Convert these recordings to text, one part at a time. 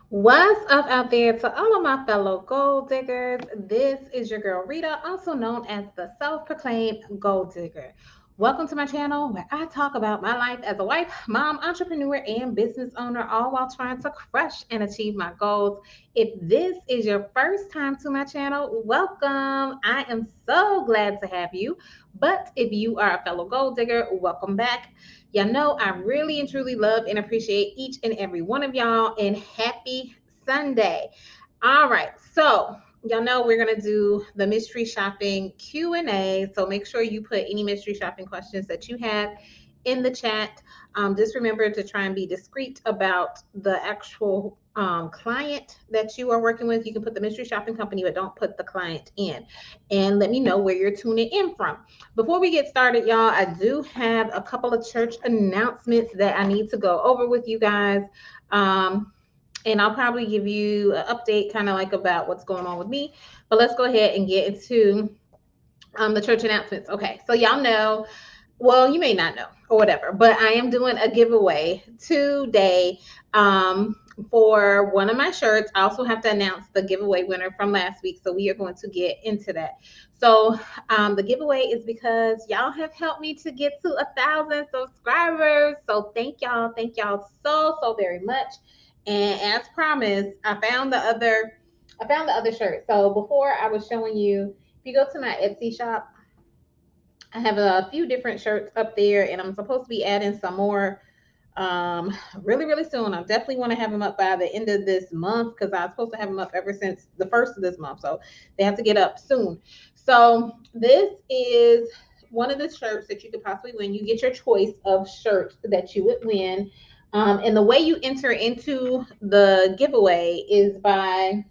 What's up out there to all of my fellow gold diggers? This is your girl Rita, also known as the self-proclaimed gold digger. Welcome to my channel where I talk about my life as a wife, mom, entrepreneur, and business owner, all while trying to crush and achieve my goals. If this is your first time to my channel, welcome. I am so glad to have you. But if you are a fellow gold digger, welcome back. Y'all know I really and truly love and appreciate each and every one of y'all, and happy Sunday. All right, so y'all know we're gonna do the mystery shopping Q&A. So make sure you put any mystery shopping questions that you have in the chat. Just remember to try and be discreet about the actual client that you are working with. You can put the mystery shopping company, but don't put the client in. And let me know where you're tuning in from. Before we get started, y'all, I do have a couple of church announcements that I need to go over with you guys. And I'll probably give you an update kind of like about what's going on with me. But let's go ahead and get into the church announcements. Okay, so y'all know, well, you may not know or whatever, but I am doing a giveaway today for one of my shirts. I also have to announce the giveaway winner from last week, so we are going to get into that. So the giveaway is because y'all have helped me to get to 1,000 subscribers. So thank y'all so very much. And as promised, I found the other shirt. So before I was showing you, if you go to my Etsy shop, I have a few different shirts up there, and I'm supposed to be adding some more really soon. I definitely want to have them up by the end of this month because I was supposed to have them up ever since the first of this month. So they have to get up soon. So this is one of the shirts that you could possibly win. You get your choice of shirts that you would win. And the way you enter into the giveaway is by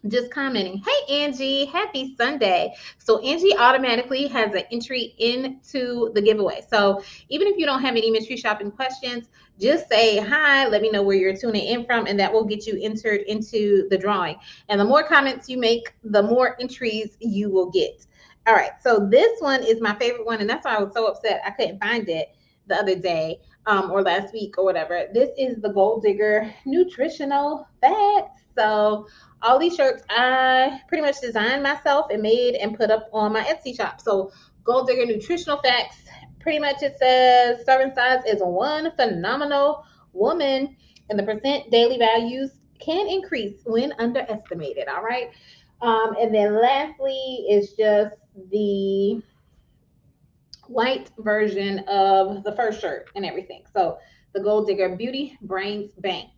just commenting, "Hey Angie, happy Sunday." So Angie automatically has an entry into the giveaway. So even if you don't have any mystery shopping questions, just say hi, let me know where you're tuning in from, and that will get you entered into the drawing. And the more comments you make, the more entries you will get. All right, so this one is my favorite one, and that's why I was so upset I couldn't find it the other day, or last week or whatever. This is the Gold Digger Nutritional Facts. So all these shirts I pretty much designed myself and made and put up on my Etsy shop. So Gold Digger Nutritional Facts, pretty much it says serving size is one phenomenal woman, and the percent daily values can increase when underestimated. All right. And then lastly is just the white version of the first shirt and everything. So the Gold Digger Beauty Brains Bank.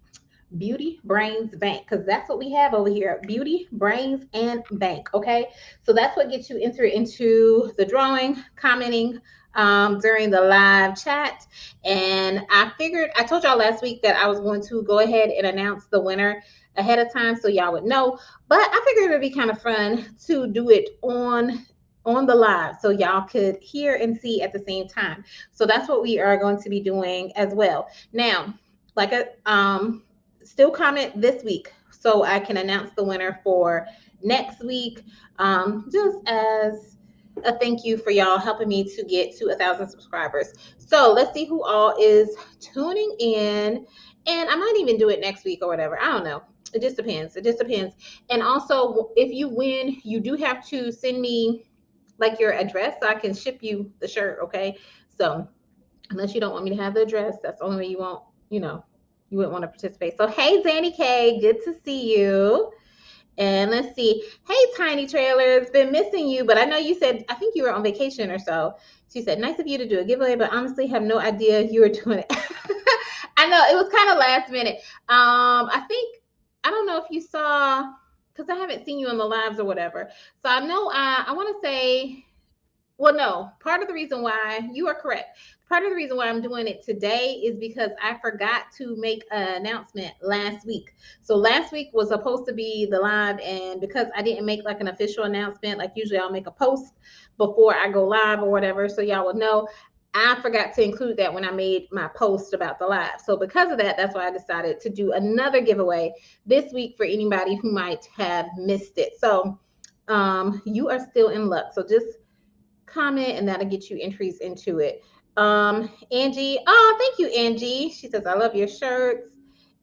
Beauty Brains Bank, because that's what we have over here. Beauty Brains and Bank. Okay, so that's what gets you entered into the drawing, commenting during the live chat. And I told y'all last week that I was going to go ahead and announce the winner ahead of time so y'all would know, but I figured it would be kind of fun to do it on the live so y'all could hear and see at the same time. So that's what we are going to be doing as well. Now, like a still comment this week so I can announce the winner for next week, just as a thank you for y'all helping me to get to 1,000 subscribers. So let's see who all is tuning in, and I might even do it next week or whatever. I don't know. It just depends. It just depends. And also, if you win, you do have to send me like your address so I can ship you the shirt. Okay. So unless you don't want me to have the address, that's the only way you won't, you wouldn't want to participate. So hey Danny K, good to see you. And let's see. Hey Tiny Trailers, been missing you, but I know you said, I think you were on vacation or so. She said, nice of you to do a giveaway, but honestly have no idea you were doing it. I know it was kind of last minute. I don't know if you saw, because I haven't seen you on the lives or whatever. So I know I want to say, well, no, part of the reason why you are correct. Part of the reason why I'm doing it today is because I forgot to make an announcement last week. So last week was supposed to be the live, and because I didn't make like an official announcement, like usually I'll make a post before I go live or whatever, so y'all will know. I forgot to include that when I made my post about the live. So because of that, that's why I decided to do another giveaway this week for anybody who might have missed it. So you are still in luck. So just comment and that'll get you entries into it. Angie, oh, thank you, Angie. She says, I love your shirts.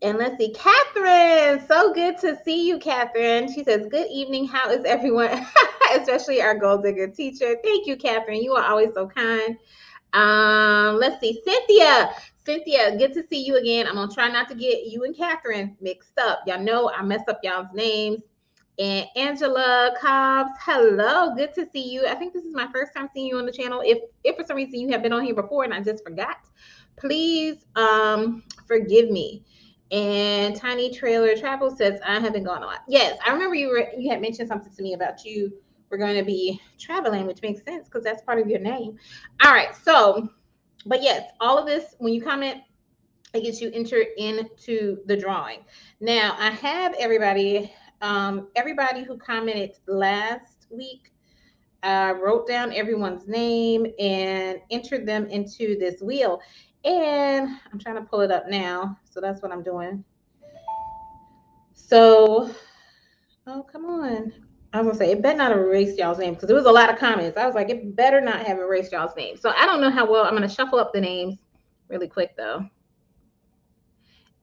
And let's see, Catherine. So good to see you, Catherine. She says, good evening. How is everyone? Especially our gold digger teacher. Thank you, Catherine. You are always so kind. Let's see, Cynthia. Cynthia, good to see you again. I'm gonna try not to get you and Catherine mixed up. Y'all know I mess up y'all's names. And Angela Cobbs, hello, good to see you. I think this is my first time seeing you on the channel. If for some reason you have been on here before and I just forgot, please forgive me. And Tiny Trailer Travel says I haven't gone a lot. Yes, I remember you had mentioned something to me about you were going to be traveling, which makes sense because that's part of your name. All right, so but yes, all of this when you comment, it gets you entered into the drawing. Now I have everybody who commented last week. I wrote down everyone's name and entered them into this wheel. And I'm trying to pull it up now. So that's what I'm doing. So, oh, come on. I was gonna say it better not erase y'all's name because there was a lot of comments. I was like, it better not have erased y'all's name. So I don't know how well I'm gonna shuffle up the names really quick though.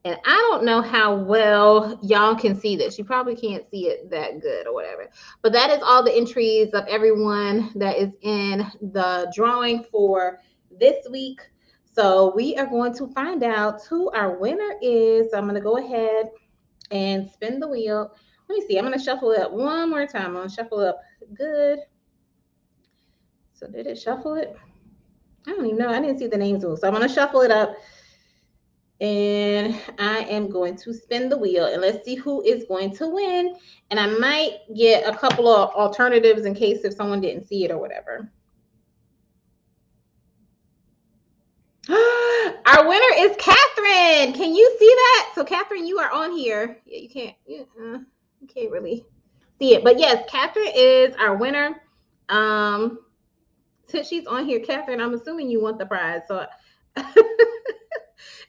And I don't know how well y'all can see this. You probably can't see it that good or whatever. But that is all the entries of everyone that is in the drawing for this week. So we are going to find out who our winner is. So I'm going to go ahead and spin the wheel. Let me see. I'm going to shuffle it up one more time. I'm going to shuffle up good. So did it shuffle it? I don't even know. I didn't see the names move. So I'm going to shuffle it up. And I am going to spin the wheel and let's see who is going to win. And I might get a couple of alternatives in case if someone didn't see it or whatever. Our winner is Catherine. Can you see that? So Catherine, you are on here. Yeah, you can't really see it. But yes, Catherine is our winner. Since she's on here, Catherine, I'm assuming you want the prize. So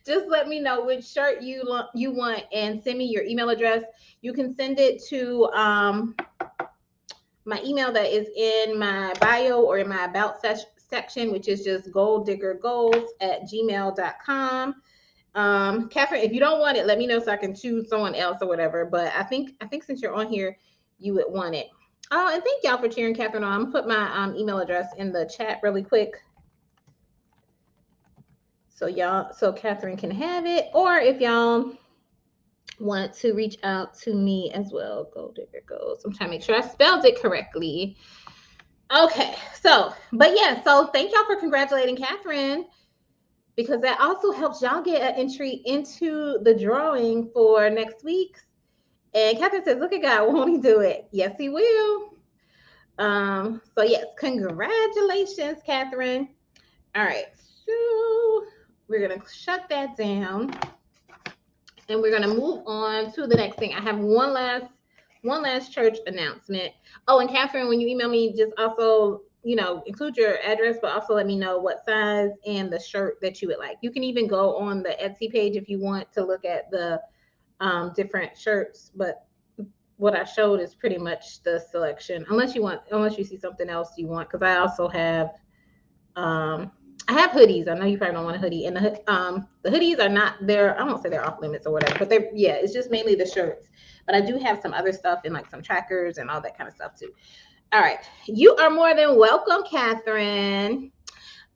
just let me know which shirt you want and send me your email address. You can send it to my email that is in my bio or in my about section, which is just golddiggergoals@gmail.com. Catherine, if you don't want it, let me know so I can choose someone else or whatever. But I think since you're on here, you would want it. Oh, and thank y'all for cheering Catherine on. I'm gonna put my email address in the chat really quick. So Catherine can have it, or if y'all want to reach out to me as well, Gold Digger Goals. I'm trying to make sure I spelled it correctly. Okay, so thank y'all for congratulating Catherine because that also helps y'all get an entry into the drawing for next week's. And Catherine says, "Look at God, won't He do it?" Yes, He will. So yes, congratulations, Catherine. All right, so we're gonna shut that down and we're gonna move on to the next thing. I have one last church announcement. Oh, and Catherine, when you email me, just also include your address, but also let me know what size and the shirt that you would like. You can even go on the Etsy page if you want to look at the different shirts, but what I showed is pretty much the selection, unless you see something else you want, because I also have I have hoodies. I know you probably don't want a hoodie, and the hoodies are not there. I won't say they're off limits or whatever, but it's just mainly the shirts. But I do have some other stuff and like some trackers and all that kind of stuff too. All right, you are more than welcome, Catherine.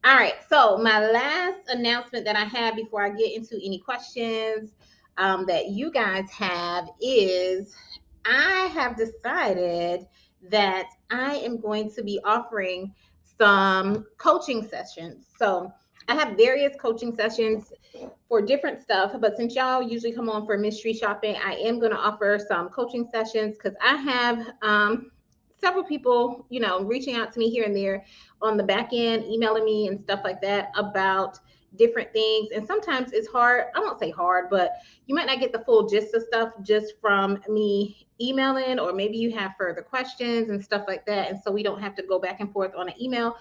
All right, so my last announcement that I have before I get into any questions that you guys have is I have decided that I am going to be offering some coaching sessions. So I have various coaching sessions for different stuff, but since y'all usually come on for mystery shopping, I am going to offer some coaching sessions because I have several people, reaching out to me here and there on the back end, emailing me and stuff like that about different things. And sometimes it's hard. I won't say hard, but you might not get the full gist of stuff just from me emailing, or maybe you have further questions and stuff like that. And so we don't have to go back and forth on an email.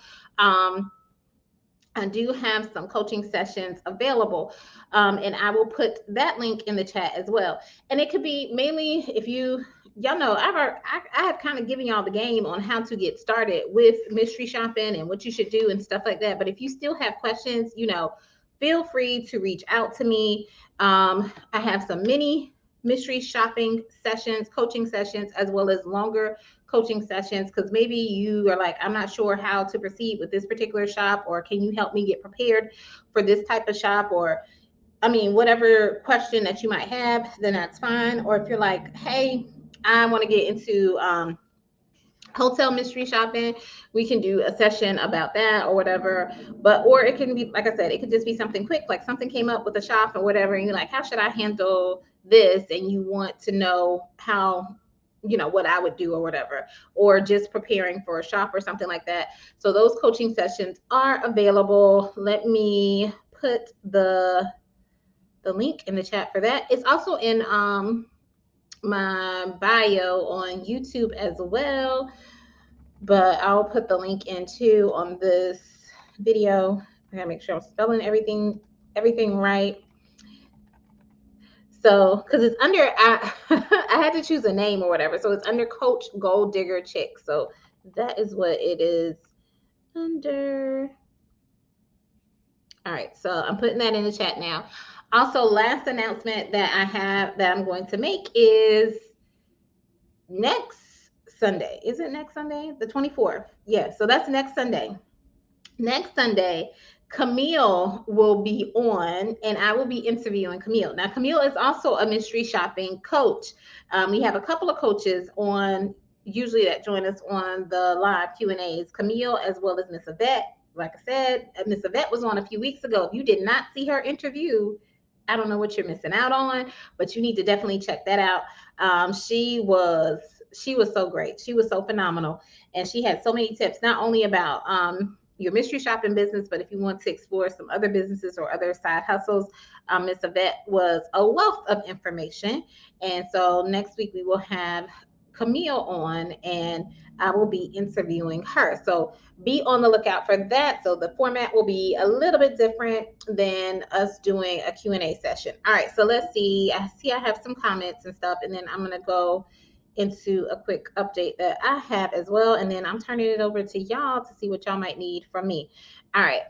I do have some coaching sessions available, and I will put that link in the chat as well. And it could be mainly if y'all know, I have kind of given y'all the game on how to get started with mystery shopping and what you should do and stuff like that. But if you still have questions, feel free to reach out to me. I have some mini mystery shopping sessions, coaching sessions, as well as longer coaching sessions, because maybe you are like, I'm not sure how to proceed with this particular shop, or can you help me get prepared for this type of shop, or I mean, whatever question that you might have, then that's fine. Or if you're like, hey, I want to get into hotel mystery shopping, we can do a session about that or whatever. But or it can be, like I said, it could just be something quick, like something came up with a shop or whatever, and you're like, how should I handle this, and you want to know how, what I would do or whatever, or just preparing for a shop or something like that. So those coaching sessions are available. Let me put the link in the chat for that. It's also in my bio on YouTube as well, but I'll put the link in too on this video. I gotta make sure I'm spelling everything right. So, because it's under, I had to choose a name or whatever. So it's under Coach Gold Digger Chick. So that is what it is under. All right, so I'm putting that in the chat now. Also, last announcement that I have that I'm going to make is next Sunday. Is it next Sunday? The 24th. Yeah, so that's next Sunday. Next Sunday, Camille will be on, and I will be interviewing Camille. Now, Camille is also a mystery shopping coach. We have a couple of coaches on, usually that join us on the live Q&As, Camille as well as Miss Yvette. Like I said, Miss Yvette was on a few weeks ago. If you did not see her interview, I don't know what you're missing out on, but you need to definitely check that out. She was so great. She was so phenomenal, and she had so many tips, not only about your mystery shopping business, but if you want to explore some other businesses or other side hustles, Miss Yvette was a wealth of information. And so next week we will have Camille on, and I will be interviewing her. So be on the lookout for that. So the format will be a little bit different than us doing a Q&A session. All right, so let's see. I have some comments and stuff, and then I'm going to go into a quick update that I have as well. And then I'm turning it over to y'all to see what y'all might need from me. All right.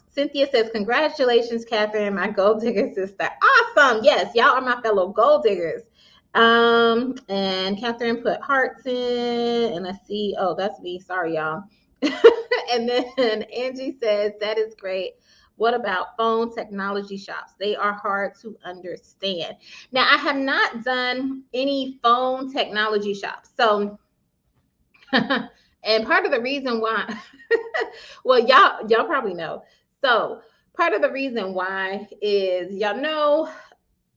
Cynthia says, congratulations, Catherine, my gold digger sister. Awesome. Yes, y'all are my fellow gold diggers. And Catherine put hearts in, and let's see. Oh, that's me. Sorry, y'all. And then Angie says, that is great. What about phone technology shops? They are hard to understand. Now, I have not done any phone technology shops. So, and part of the reason why, well, y'all probably know. So, part of the reason why is, y'all know,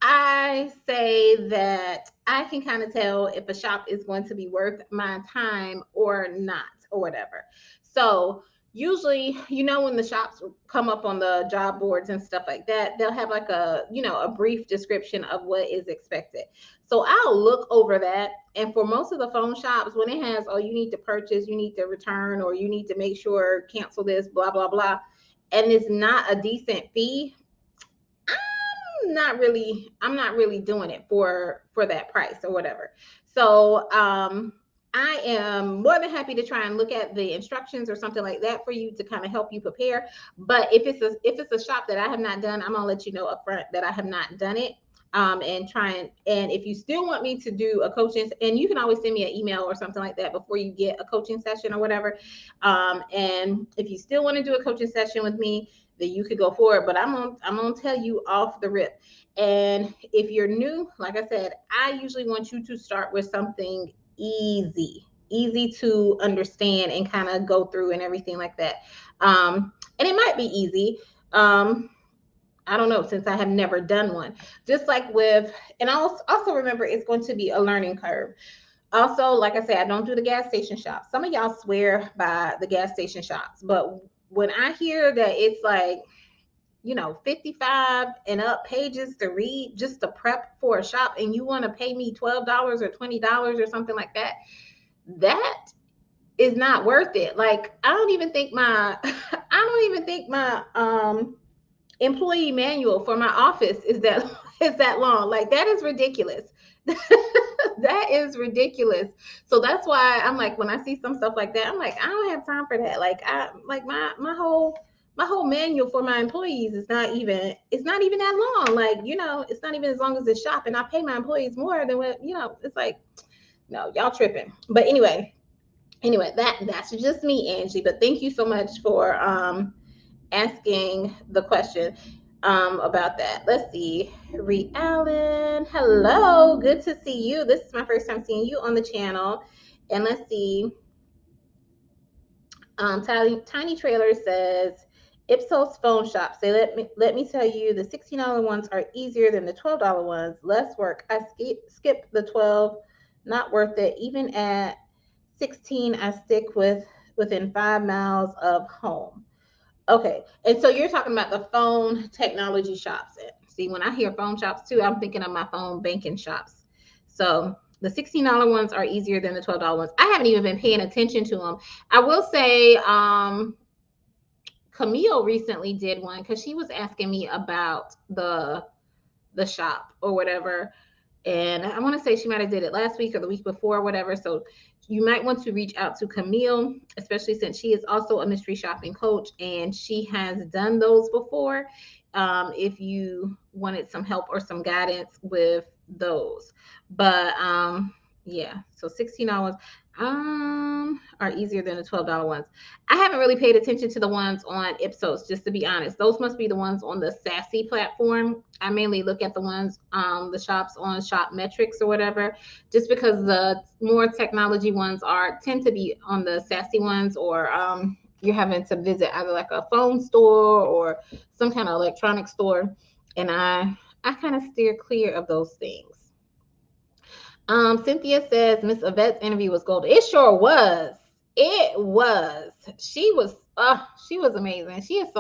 I say that I can kind of tell if a shop is going to be worth my time or not, or whatever. So usually, when the shops come up on the job boards and stuff like that, they'll have like a brief description of what is expected. So I'll look over that. And for most of the phone shops, when it has, oh, you need to purchase, you need to return, or you need to make sure, cancel this, blah, blah, blah, and it's not a decent fee, I'm not really doing it for that price or whatever. So I am more than happy to try and look at the instructions or something like that for you to kind of help you prepare. But if it's a shop that I have not done, I'm gonna let you know up front that I have not done it. And if you still want me to do a coaching, and you can always send me an email or something like that before you get a coaching session or whatever. And if you still want to do a coaching session with me, then you could go forward. But I'm gonna tell you off the rip. And if you're new, like I said, I usually want you to start with something easy to understand and kind of go through and everything like that. And it might be easy. I don't know, since I have never done one. Just like and I also remember it's going to be a learning curve. Also, like I said, I don't do the gas station shops. Some of y'all swear by the gas station shops, but when I hear that it's like, 55 and up pages to read just to prep for a shop, and you want to pay me $12 or $20 or something like that, that is not worth it. Like, I don't even think my employee manual for my office is that long. Like, that is ridiculous. That is ridiculous. So that's why I'm like, when I see some stuff like that, I'm like, I don't have time for that. Like, my my whole manual for my employees is not even, it's not even that long. Like, it's not even as long as the shop, and I pay my employees more than what, it's like, no, y'all tripping. But anyway, that's just me, Angie. But thank you so much for asking the question about that. Let's see. Reed Allen, hello, good to see you. This is my first time seeing you on the channel. And let's see. Tiny Trailer says, Ipsos phone shop. Say, let me tell you, the $16 ones are easier than the $12 ones. Less work. I skip the 12. Not worth it. Even at 16, I stick within 5 miles of home. Okay. And so you're talking about the phone technology shops. See, when I hear phone shops too, I'm thinking of my phone banking shops. So the $16 ones are easier than the $12 ones. I haven't even been paying attention to them. I will say, Camille recently did one because she was asking me about the shop or whatever. And I want to say she might have did it last week or the week before or whatever. So you might want to reach out to Camille, especially since she is also a mystery shopping coach and she has done those before. If you wanted some help or some guidance with those. But yeah, so $16 are easier than the $12 ones. I haven't really paid attention to the ones on Ipsos, just to be honest. Those must be the ones on the Sassy platform. I mainly look at the ones, the shops on Shop Metrics or whatever, just because the more technology ones tend to be on the Sassy ones, or you're having to visit either like a phone store or some kind of electronic store, and I kind of steer clear of those things. Cynthia says Miss Yvette's interview was gold. It sure was. It was. She was amazing. She is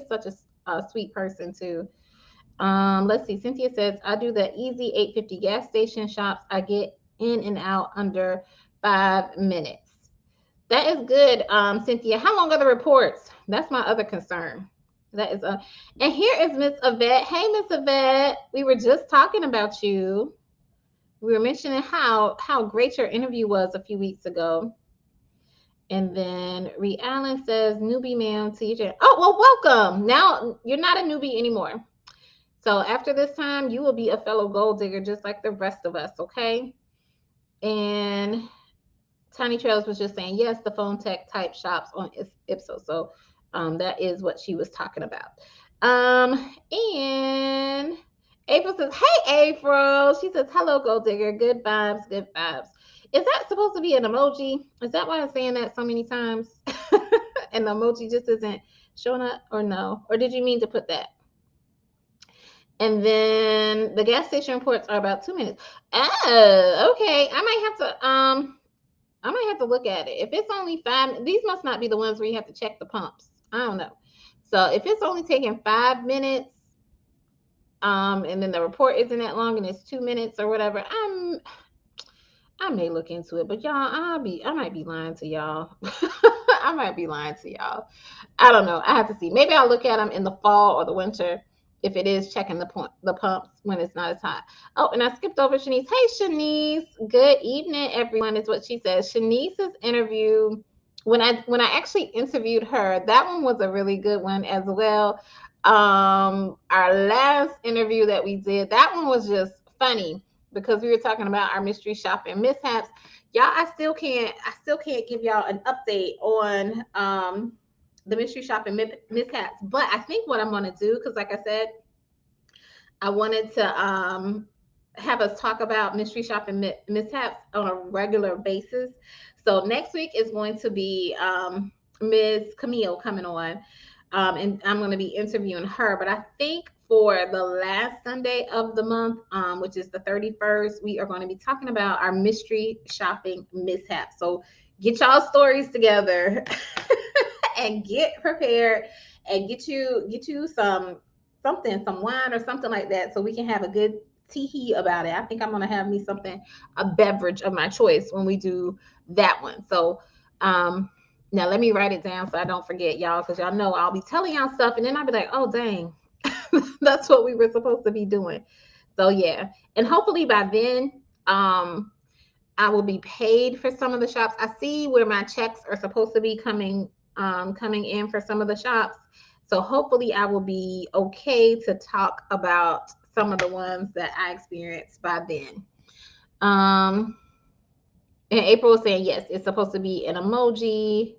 such a sweet person too. Let's see. Cynthia says I do the easy 850 gas station shops. I get in and out under 5 minutes. That is good, Cynthia. How long are the reports? That's my other concern. That is and here is Miss Yvette. Hey, Miss Yvette. We were just talking about you. We were mentioning how great your interview was a few weeks ago. And then Ree Allen says, newbie ma'am, TJ. Oh, well, welcome. Now you're not a newbie anymore. So after this time, you will be a fellow gold digger just like the rest of us, okay? And Tiny Trails was just saying, yes, the phone tech type shops on Ipsos. So that is what she was talking about. And April says, hey, April. She says, hello, gold digger. Good vibes, good vibes. Is that supposed to be an emoji? Is that why I'm saying that so many times? And the emoji just isn't showing up, or no? Or did you mean to put that? And then the gas station reports are about 2 minutes. Oh, okay. I might have to look at it. If it's only 5, these must not be the ones where you have to check the pumps. I don't know. So if it's only taking 5 minutes, and then the report isn't that long and it's 2 minutes or whatever, I may look into it. But y'all, I might be lying to y'all. I might be lying to y'all. I don't know. I have to see. Maybe I'll look at them in the fall or the winter if it is checking the pumps when it's not as hot. Oh, and I skipped over Shanice. Hey, Shanice. Good evening, everyone, is what she says. Shanice's interview, when I actually interviewed her, that one was a really good one as well. Our last interview that we did, that one was just funny because we were talking about our mystery shopping mishaps. Y'all, I still can't give y'all an update on the mystery shopping mishaps. But I think what I'm going to do, because like I said, I wanted to have us talk about mystery shopping mishaps on a regular basis. So next week is going to be Ms. Camille coming on, and I'm going to be interviewing her. But I think for the last Sunday of the month, which is the 31st, we are going to be talking about our mystery shopping mishaps. So get y'all stories together and get prepared and get you some wine or something like that, so we can have a good tee about it. I think I'm gonna have me a beverage of my choice when we do that one. So now let me write it down so I don't forget, y'all, because y'all know I'll be telling y'all stuff and then I'll be like, oh dang, that's what we were supposed to be doing. So yeah, and hopefully by then I will be paid for some of the shops. I see where my checks are supposed to be coming in for some of the shops. So hopefully I will be okay to talk about some of the ones that I experienced by then. Um, and April was saying, yes, it's supposed to be an emoji.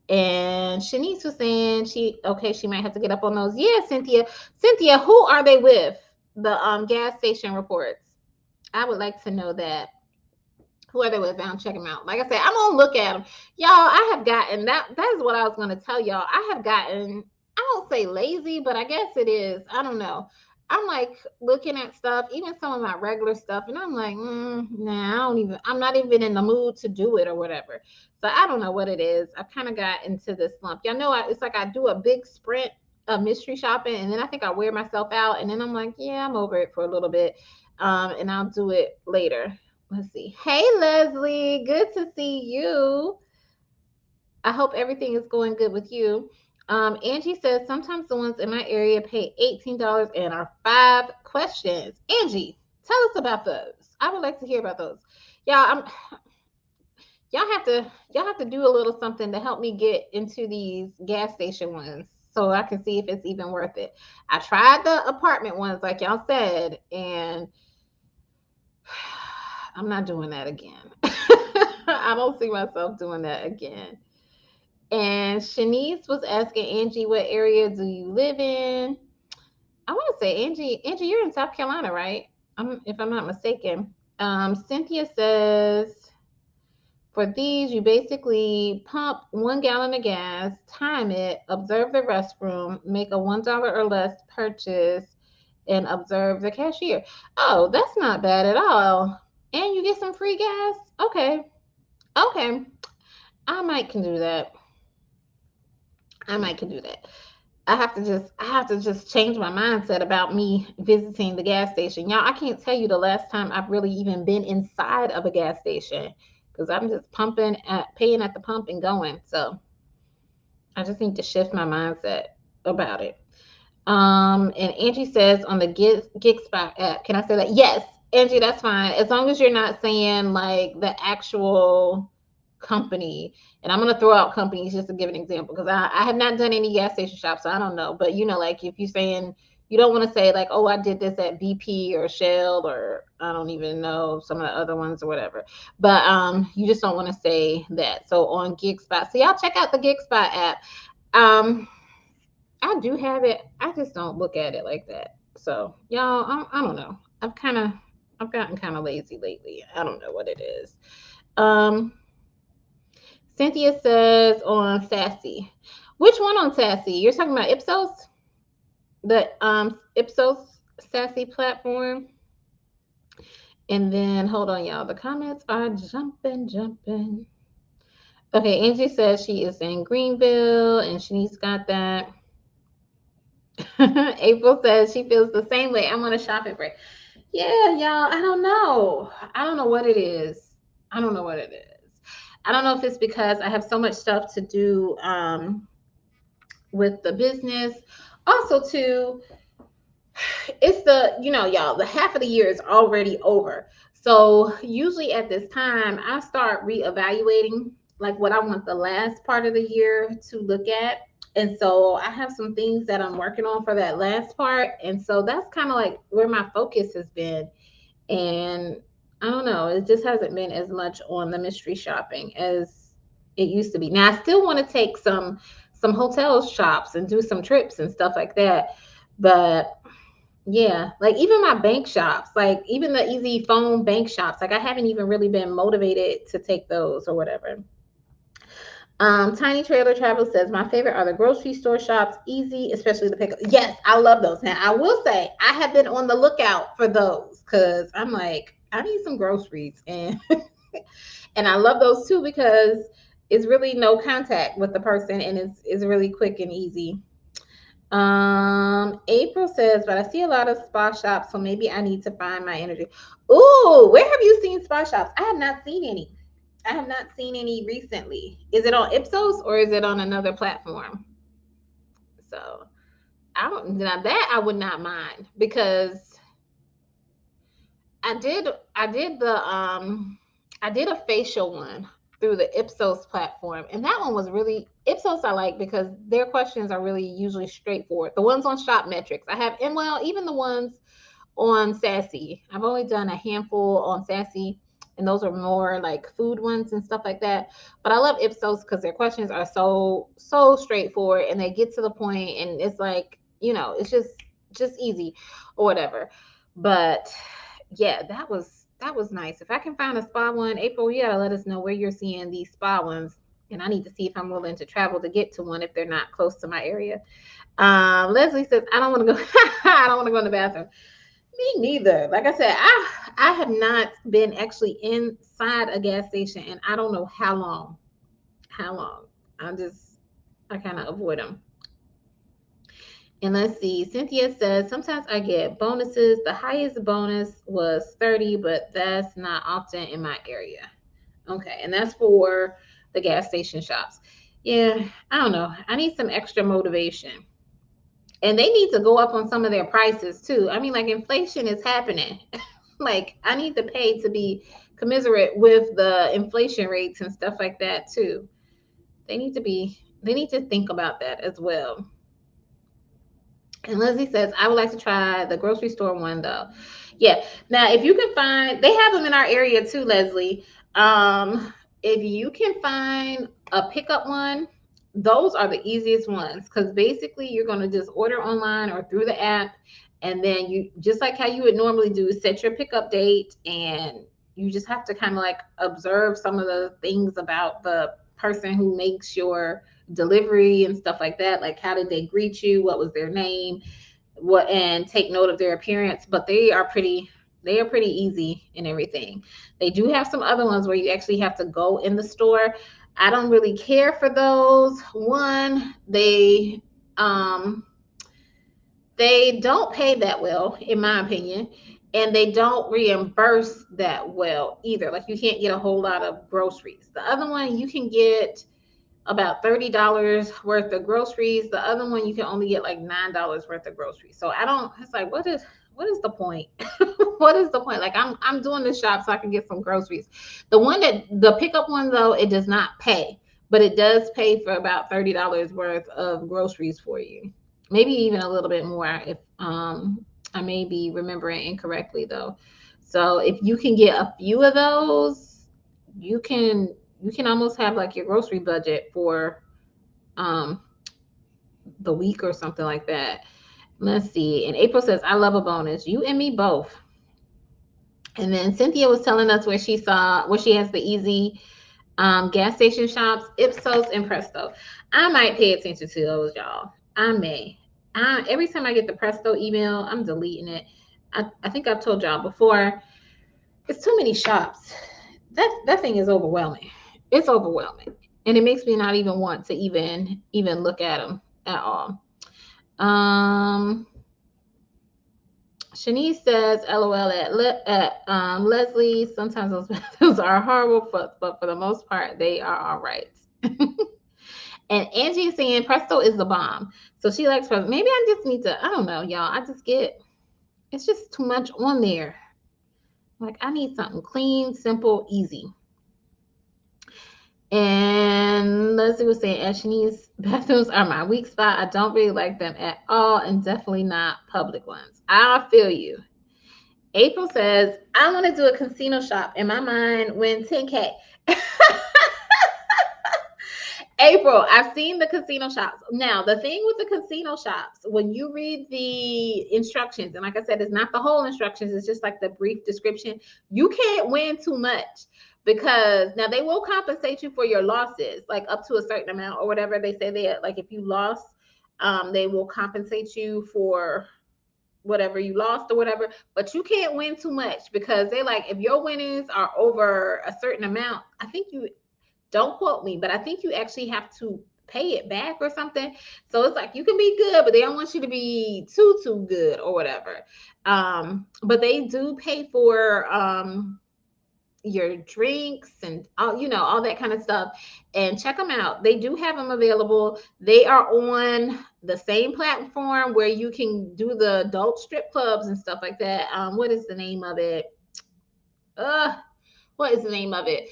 And Shanice was saying she might have to get up on those. Yeah, Cynthia. Cynthia, who are they with? The gas station reports. I would like to know that. Who are they with? I'll check them out. Like I said, I'm gonna look at them. Y'all, I have gotten that is what I was gonna tell y'all. I have gotten, I don't say lazy, but I guess it is. I don't know. I'm like looking at stuff, even some of my regular stuff, and I'm like, nah, I'm not even in the mood to do it or whatever. So I don't know what it is. I've kind of got into this slump. Y'all know, it's like I do a big sprint of mystery shopping, and then I think I wear myself out, and then I'm like, yeah, I'm over it for a little bit, and I'll do it later. Let's see. Hey, Leslie. Good to see you. I hope everything is going good with you. Angie says sometimes the ones in my area pay $18 and are 5 questions. Angie, tell us about those. I would like to hear about those. Y'all, y'all have to do a little something to help me get into these gas station ones so I can see if it's even worth it. I tried the apartment ones, like y'all said, and I'm not doing that again. I don't see myself doing that again. And Shanice was asking Angie, what area do you live in? I want to say, Angie, you're in South Carolina, right? If I'm not mistaken. Cynthia says, for these, you basically pump 1 gallon of gas, time it, observe the restroom, make a $1 or less purchase, and observe the cashier. Oh, that's not bad at all. And you get some free gas? Okay. Okay. I might can do that. I might can do that. I have to just change my mindset about me visiting the gas station. Y'all, I can't tell you the last time I've really even been inside of a gas station because I'm just paying at the pump and going. So I just need to shift my mindset about it. And Angie says on the GigSpot app, can I say that? Yes, Angie, that's fine. As long as you're not saying like the actual company. And I'm gonna throw out companies just to give an example because I have not done any gas station shops, so I don't know. But like if you're saying you don't want to say like, oh, I did this at BP or Shell or I don't even know some of the other ones or whatever. But you just don't want to say that. So on GigSpot, so y'all check out the GigSpot app. I do have it. I just don't look at it like that. So y'all, I don't know. I've gotten kind of lazy lately. I don't know what it is. Cynthia says on Sassy. Which one on Sassy? You're talking about Ipsos? The Ipsos Sassy platform. And then hold on, y'all. The comments are jumping. Okay, Angie says she is in Greenville and she's got that. April says she feels the same way. I'm on a shopping break. Yeah, y'all, I don't know. I don't know what it is. I don't know what it is. I don't know if it's because I have so much stuff to do with the business. Also, too, it's y'all, the half of the year is already over. So usually at this time, I start reevaluating like what I want the last part of the year to look at. And so I have some things that I'm working on for that last part. And so that's kind of like where my focus has been. And I don't know, it just hasn't been as much on the mystery shopping as it used to be. Now I still want to take some hotel shops and do some trips and stuff like that. But yeah, like even my bank shops, like even the easy phone bank shops, like I haven't even really been motivated to take those or whatever. Tiny Trailer Travel says my favorite are the grocery store shops, easy, especially the pickup. Yes, I love those. Now I will say I have been on the lookout for those because I'm like I need some groceries and and I love those too because it's really no contact with the person and it's really quick and easy. April says, but I see a lot of spa shops, so maybe I need to find my energy. Ooh, where have you seen spa shops? I have not seen any. I have not seen any recently. Is it on Ipsos or is it on another platform? So I don't now that I would not mind because I did a facial one through the Ipsos platform, and that one was really Ipsos I like because their questions are really usually straightforward. The ones on Shop Metrics, I have, and well, even the ones on Sassy. I've only done a handful on Sassy, and those are more like food ones and stuff like that. But I love Ipsos because their questions are so straightforward, and they get to the point, and it's like, it's just easy or whatever. But yeah, that was nice. If I can find a spa one, April, you gotta let us know where you're seeing these spa ones. And I need to see if I'm willing to travel to get to one if they're not close to my area. Leslie says, I don't want to go. I don't want to go in the bathroom. Me neither. Like I said, I have not been actually inside a gas station, and I don't know how long. How long? I kind of avoid them. And let's see. Cynthia says sometimes I get bonuses. The highest bonus was 30, but that's not often in my area. Okay, and that's for the gas station shops. Yeah, I don't know. I need some extra motivation. And they need to go up on some of their prices too. I mean, like inflation is happening. Like I need to pay to be commiserate with the inflation rates and stuff like that too. They need to think about that as well. And Leslie says, I would like to try the grocery store one though. Yeah. Now, if you can find, they have them in our area too, Leslie. If you can find a pickup one, those are the easiest ones because basically you're going to just order online or through the app. And then you, just like how you would normally do, set your pickup date, and you just have to kind of like observe some of the things about the person who makes your delivery and stuff like that. Like, how did they greet you? What was their name? What, and take note of their appearance. But they are pretty easy and everything. They do have some other ones where you actually have to go in the store. I don't really care for those. One, they don't pay that well, in my opinion, and they don't reimburse that well either. Like you can't get a whole lot of groceries. The other one you can get about $30 worth of groceries. The other one you can only get like $9 worth of groceries. So I don't. It's like what is the point? What is the point? Like I'm doing this shop so I can get some groceries. The pickup one though, it does not pay, but it does pay for about $30 worth of groceries for you. Maybe even a little bit more if I may be remembering incorrectly though. So if you can get a few of those, you can you can almost have like your grocery budget for um the week or something like that. Let's see. And April says, I love a bonus. You and me both. And then Cynthia was telling us where she has the easy gas station shops, Ipsos and Presto. I might pay attention to those, y'all. I may. Every time I get the Presto email, I'm deleting it. I think I've told y'all before, it's too many shops. That thing is overwhelming. It's overwhelming, and it makes me not even want to even look at them at all. Um, Shanice says, "LOL at Leslie. Sometimes those those are horrible, but for the most part, they are all right." And Angie is saying Presto is the bomb, so she likes Presto. Maybe I just need to. I don't know, y'all. I just get it's just too much on there. Like I need something clean, simple, easy. And Leslie was saying, Asheni's bathrooms are my weak spot. I don't really like them at all, and definitely not public ones. I feel you. April says, I want to do a casino shop. In my mind, win 10K. April, I've seen the casino shops. Now, the thing with the casino shops, when you read the instructions, and like I said, it's not the whole instructions, it's just like the brief description, you can't win too much because now they will compensate you for your losses, like up to a certain amount or whatever. They say they like if you lost, they will compensate you for whatever you lost or whatever, but you can't win too much because they like if your winnings are over a certain amount, I think you don't quote me, but I think you actually have to pay it back or something. So it's like you can be good, but they don't want you to be too good or whatever. But they do pay for your drinks and all that kind of stuff. And check them out. They do have them available. They are on the same platform where you can do the adult strip clubs and stuff like that. What is the name of it? What is the name of it?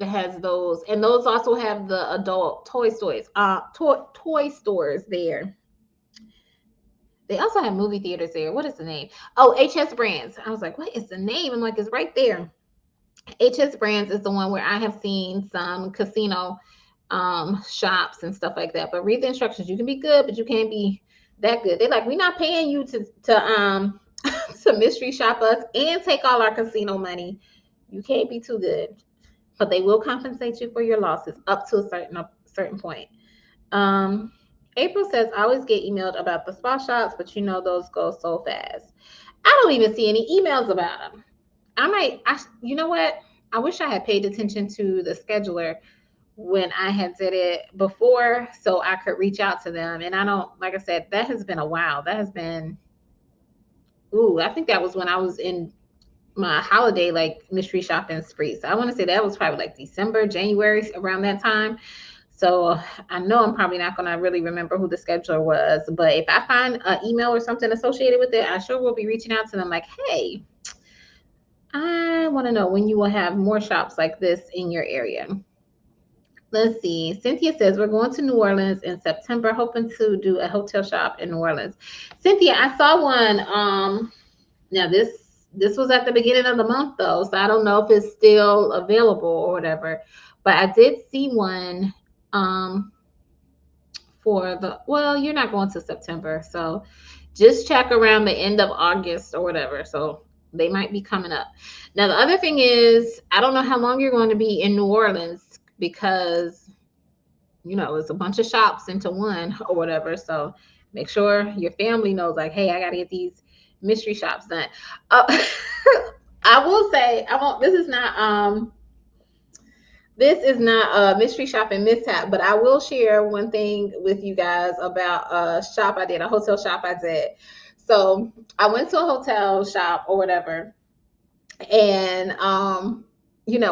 that has those, and those also have the adult toy stores. Toy stores there. They also have movie theaters there. What is the name? Oh, HS Brands. I was like, what is the name? I'm like, it's right there. HS Brands is the one where I have seen some casino shops and stuff like that. But read the instructions. You can be good, but you can't be that good. They're like, we're not paying you to to mystery shop us and take all our casino money. You can't be too good. But they will compensate you for your losses up to a certain point. Um, April says, I always get emailed about the spa shops, but you know those go so fast. I don't even see any emails about them. You know what? I wish I had paid attention to the scheduler when I had did it before so I could reach out to them. And I don't, like I said, that has been a while. That has been, I think that was when I was in my holiday, like mystery shopping spree. So I want to say that was probably like December, January, around that time. So I know I'm probably not going to really remember who the scheduler was, but if I find an email or something associated with it, I sure will be reaching out to them like, hey, I want to know when you will have more shops like this in your area. Let's see. Cynthia says we're going to New Orleans in September, hoping to do a hotel shop in New Orleans. Cynthia, I saw one. Now this was at the beginning of the month though, so I don't know if it's still available or whatever. But I did see one for you're not going to September, so just check around the end of August or whatever. So they might be coming up. Now the other thing is, I don't know how long you're going to be in New Orleans because it's a bunch of shops into one or whatever. So make sure your family knows, like, hey, I got to get these mystery shops done. I will say, I won't. This is not a mystery shopping mishap, but I will share one thing with you guys about a shop I did, a hotel shop I did. So I went to a hotel shop or whatever, and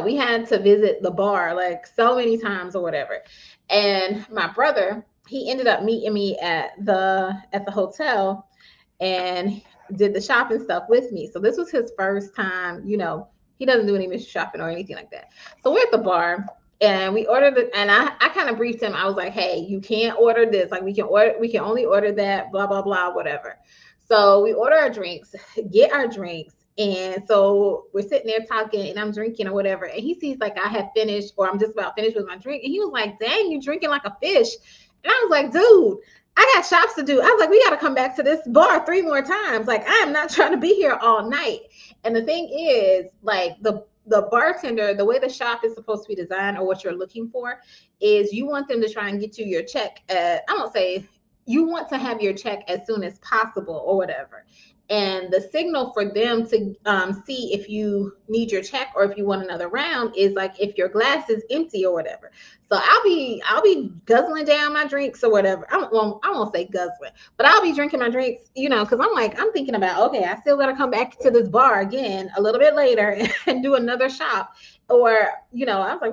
we had to visit the bar like so many times or whatever. And my brother, he ended up meeting me at the hotel and did the shopping stuff with me. So this was his first time, he doesn't do any mystery shopping or anything like that. So we're at the bar and we ordered it, and I kind of briefed him. I was like, hey, you can't order this. Like we can only order that, blah, blah, blah, whatever. So we order our drinks, get our drinks. And so we're sitting there talking and I'm drinking or whatever. And he sees like I have finished or I'm just about finished with my drink. And he was like, dang, you drinking like a fish. And I was like, dude, I got shops to do. I was like, we got to come back to this bar 3 more times. Like, I am not trying to be here all night. And the thing is, like, the bartender, the way the shop is supposed to be designed or what you're looking for is you want them to try and get you your check. I won't say you want to have your check as soon as possible or whatever. And the signal for them to see if you need your check or if you want another round is like if your glass is empty or whatever. So I'll be guzzling down my drinks or whatever. I won't say guzzling, but I'll be drinking my drinks, because I'm thinking about, okay, I still got to come back to this bar again a little bit later and do another shop. Or, I was like,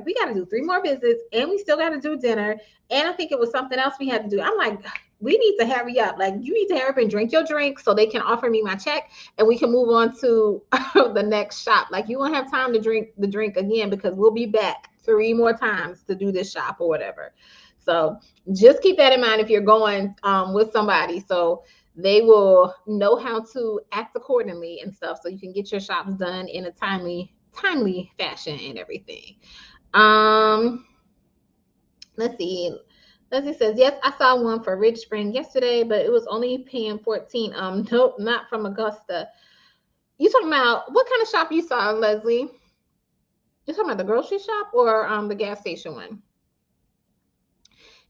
we got to do 3 more visits and we still got to do dinner. And I think it was something else we had to do. I'm like, we need to hurry up. Like, you need to hurry up and drink your drink so they can offer me my check and we can move on to the next shop. Like, you won't have time to drink the drink again because we'll be back 3 more times to do this shop or whatever. So just keep that in mind if you're going with somebody. So they will know how to act accordingly and stuff so you can get your shops done in a timely fashion and everything. Let's see. Leslie says, yes, I saw one for Ridge Spring yesterday, but it was only paying $14. Nope, not from Augusta. You talking about what kind of shop you saw, Leslie? You talking about the grocery shop or the gas station one?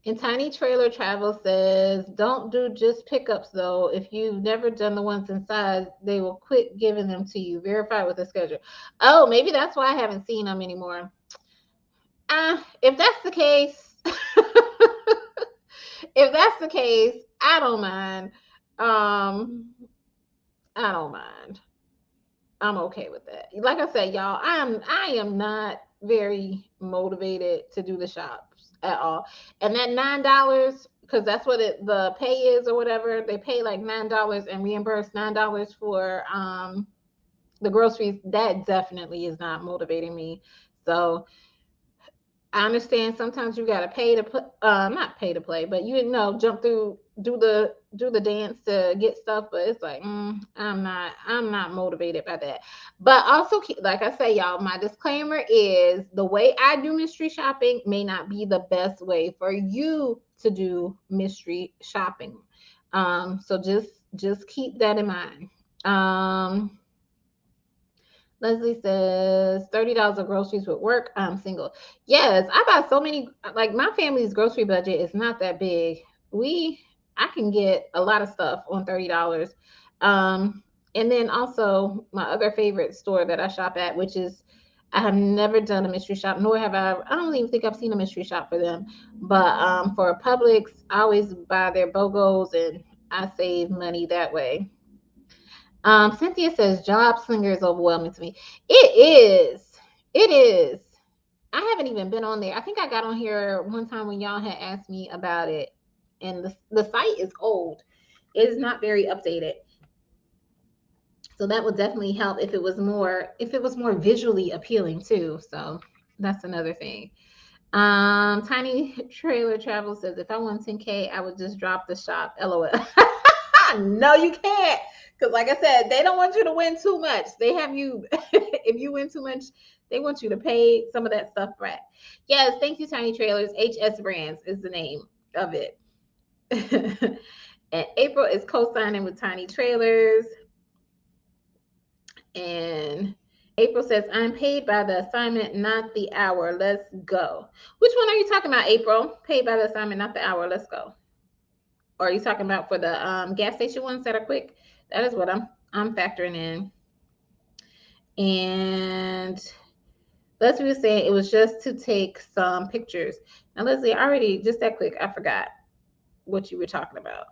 And Tiny Trailer Travel says, don't do just pickups though. If you've never done the ones inside, they will quit giving them to you. Verify with the schedule. Oh, maybe that's why I haven't seen them anymore. If that's the case, I don't mind. I don't mind. I'm okay with that. Like I said, y'all, I am not very motivated to do the shops at all. And that $9, because that's what the pay is or whatever, they pay like $9 and reimburse $9 for the groceries. That definitely is not motivating me. So I understand sometimes you gotta pay to put not pay to play, but jump through, do the dance to get stuff. But it's like I'm not motivated by that. But also, like I say, y'all, my disclaimer is the way I do mystery shopping may not be the best way for you to do mystery shopping. So just keep that in mind. Leslie says $30 of groceries would work. I'm single. Yes, I buy so many. Like my family's grocery budget is not that big. I can get a lot of stuff on $30. And then also my other favorite store that I shop at, which is I have never done a mystery shop, nor have I don't even think I've seen a mystery shop for them. But for Publix, I always buy their BOGOs and I save money that way. Cynthia says job slinger is overwhelming to me. It is. It is. I haven't even been on there. I think I got on here one time when y'all had asked me about it, and the site is old. It is not very updated. So that would definitely help if it was more visually appealing too. So that's another thing. Tiny Trailer Travel says if I won 10K, I would just drop the shop. LOL. No, you can't. Because like I said, they don't want you to win too much. They have you, if you win too much, they want you to pay some of that stuff back. Yes, thank you, Tiny Trailers. HS Brands is the name of it. And April is co-signing with Tiny Trailers. And April says, I'm paid by the assignment, not the hour. Let's go. Which one are you talking about, April? Paid by the assignment, not the hour. Let's go. Or are you talking about for the gas station ones that are quick? That is what I'm factoring in. And Leslie was saying it was just to take some pictures. Now, Leslie, already just that quick, I forgot what you were talking about.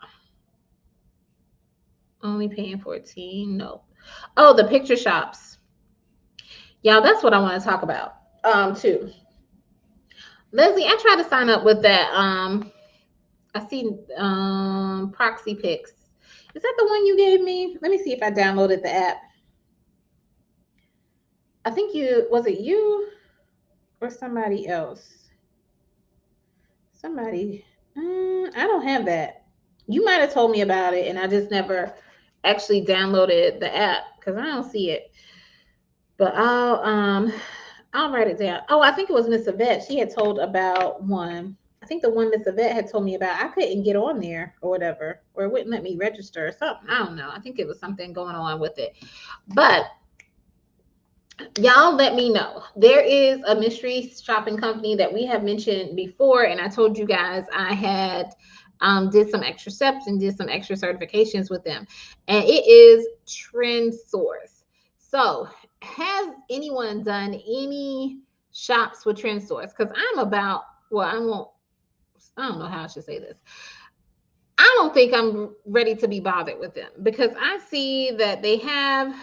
Only paying 14? No. Oh, the picture shops. Y'all, that's what I want to talk about. Too. Leslie, I tried to sign up with that. I see Proxy Pics. Is that the one you gave me? Let me see if I downloaded the app. I think was it you or somebody else? Somebody. I don't have that. You might have told me about it, and I just never actually downloaded the app because I don't see it. But I'll write it down. Oh, I think it was Miss Yvette. She had told about one. I think the one Miss Yvette had told me about. I couldn't get on there or whatever, or it wouldn't let me register or something. I don't know. I think it was something going on with it. But y'all let me know. There is a mystery shopping company that we have mentioned before, and I told you guys I had did some extra steps and did some extra certifications with them, and it is Trend Source. So has anyone done any shops with Trend Source? Because I don't know how I should say this. I don't think I'm ready to be bothered with them because I see that they have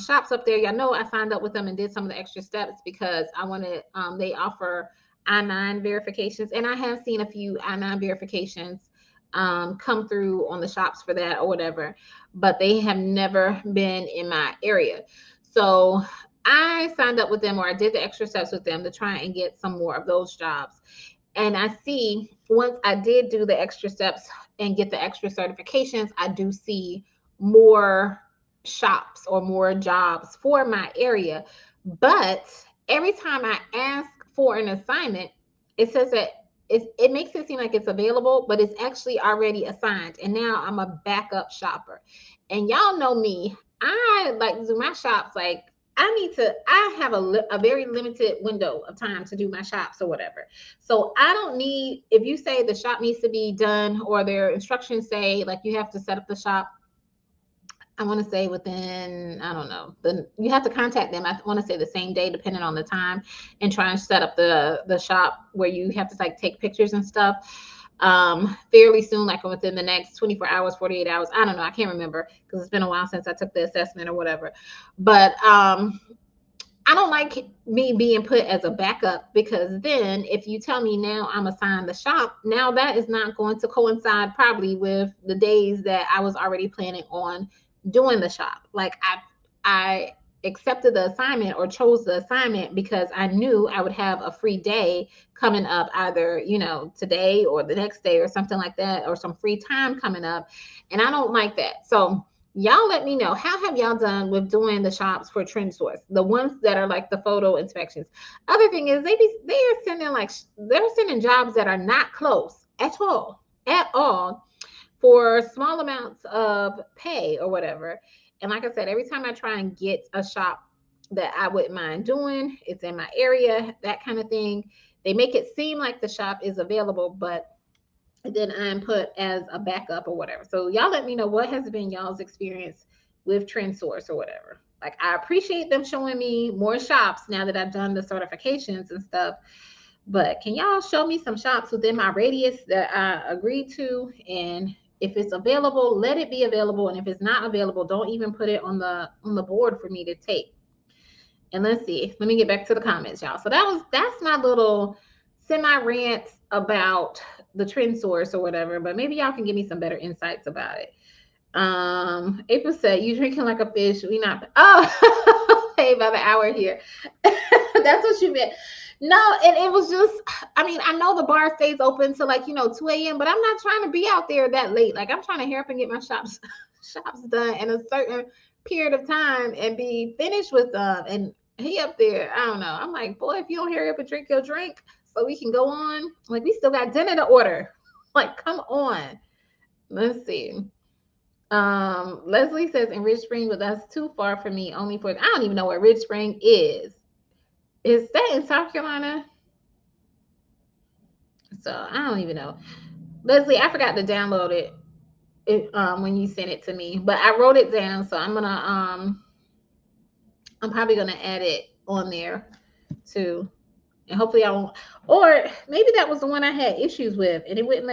shops up there. Y'all know I signed up with them and did some of the extra steps because I wanted, they offer I-9 verifications, and I have seen a few I-9 verifications come through on the shops for that or whatever, but they have never been in my area. So I signed up with them, or I did the extra steps with them to try and get some more of those jobs. And I see once I did do the extra steps and get the extra certifications, I do see more shops or more jobs for my area. But every time I ask for an assignment, it says that it makes it seem like it's available, but it's actually already assigned. And now I'm a backup shopper. And y'all know me, I like to do my shops like I have a very limited window of time to do my shops or whatever. So I don't need, if you say the shop needs to be done or their instructions say like you have to set up the shop, I want to say within, I don't know, you have to contact them. I want to say the same day, depending on the time, and try and set up the shop where you have to like take pictures and stuff fairly soon, like within the next 24 hours, 48 hours. I don't know. I can't remember because it's been a while since I took the assessment or whatever. But I don't like me being put as a backup because then if you tell me now I'm assigned the shop, now that is not going to coincide probably with the days that I was already planning on doing the shop. Like I accepted the assignment or chose the assignment because I knew I would have a free day coming up, either, today or the next day or something like that, or some free time coming up. And I don't like that. So y'all let me know, how have y'all done with doing the shops for Trend Source, the ones that are like the photo inspections? Other thing is they are sending they're sending jobs that are not close at all for small amounts of pay or whatever. And like I said, every time I try and get a shop that I wouldn't mind doing, it's in my area, that kind of thing, they make it seem like the shop is available, but then I'm put as a backup or whatever. So y'all let me know, what has been y'all's experience with Trend Source or whatever. Like, I appreciate them showing me more shops now that I've done the certifications and stuff. But can y'all show me some shops within my radius that I agreed to? And if it's available, let it be available. And if it's not available, don't even put it on the board for me to take. And let's see. Let me get back to the comments, y'all. So that's my little semi rant about the Trend Source or whatever. But maybe y'all can give me some better insights about it. April said, "You drinking like a fish. We not." Oh, hey, by the hour here. That's what you meant. No, and it was just, I mean, I know the bar stays open till 2 a.m., but I'm not trying to be out there that late. Like, I'm trying to hurry up and get my shops done in a certain period of time and be finished with them. And he up there, I don't know. I'm like, boy, if you don't hurry up and drink your drink so we can go on, like, we still got dinner to order. Like, come on. Let's see. Leslie says, in Ridge Spring, but that's too far for me. Only for, I don't even know where Ridge Spring is. Is that in South Carolina? So I don't even know. Leslie, I forgot to download it when you sent it to me, but I wrote it down, so I'm probably gonna add it on there too. And hopefully I won't, or maybe that was the one I had issues with and it wouldn't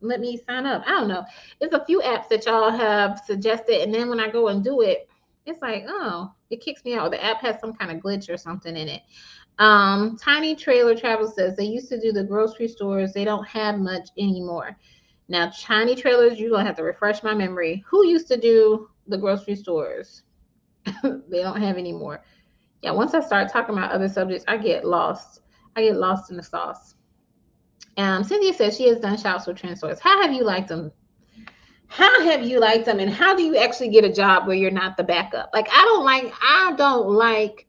let me sign up. I don't know. It's a few apps that y'all have suggested, and then when I go and do it, it's like, oh, it kicks me out. The app has some kind of glitch or something in it. Tiny Trailer Travel says they used to do the grocery stores. They don't have much anymore. Now, Tiny Trailers, you're gonna have to refresh my memory. Who used to do the grocery stores? They don't have anymore. Yeah, once I start talking about other subjects, I get lost. I get lost in the sauce. Cynthia says she has done shops with Trend Source. How have you liked them? How have you liked them? And how do you actually get a job where you're not the backup? Like, I don't like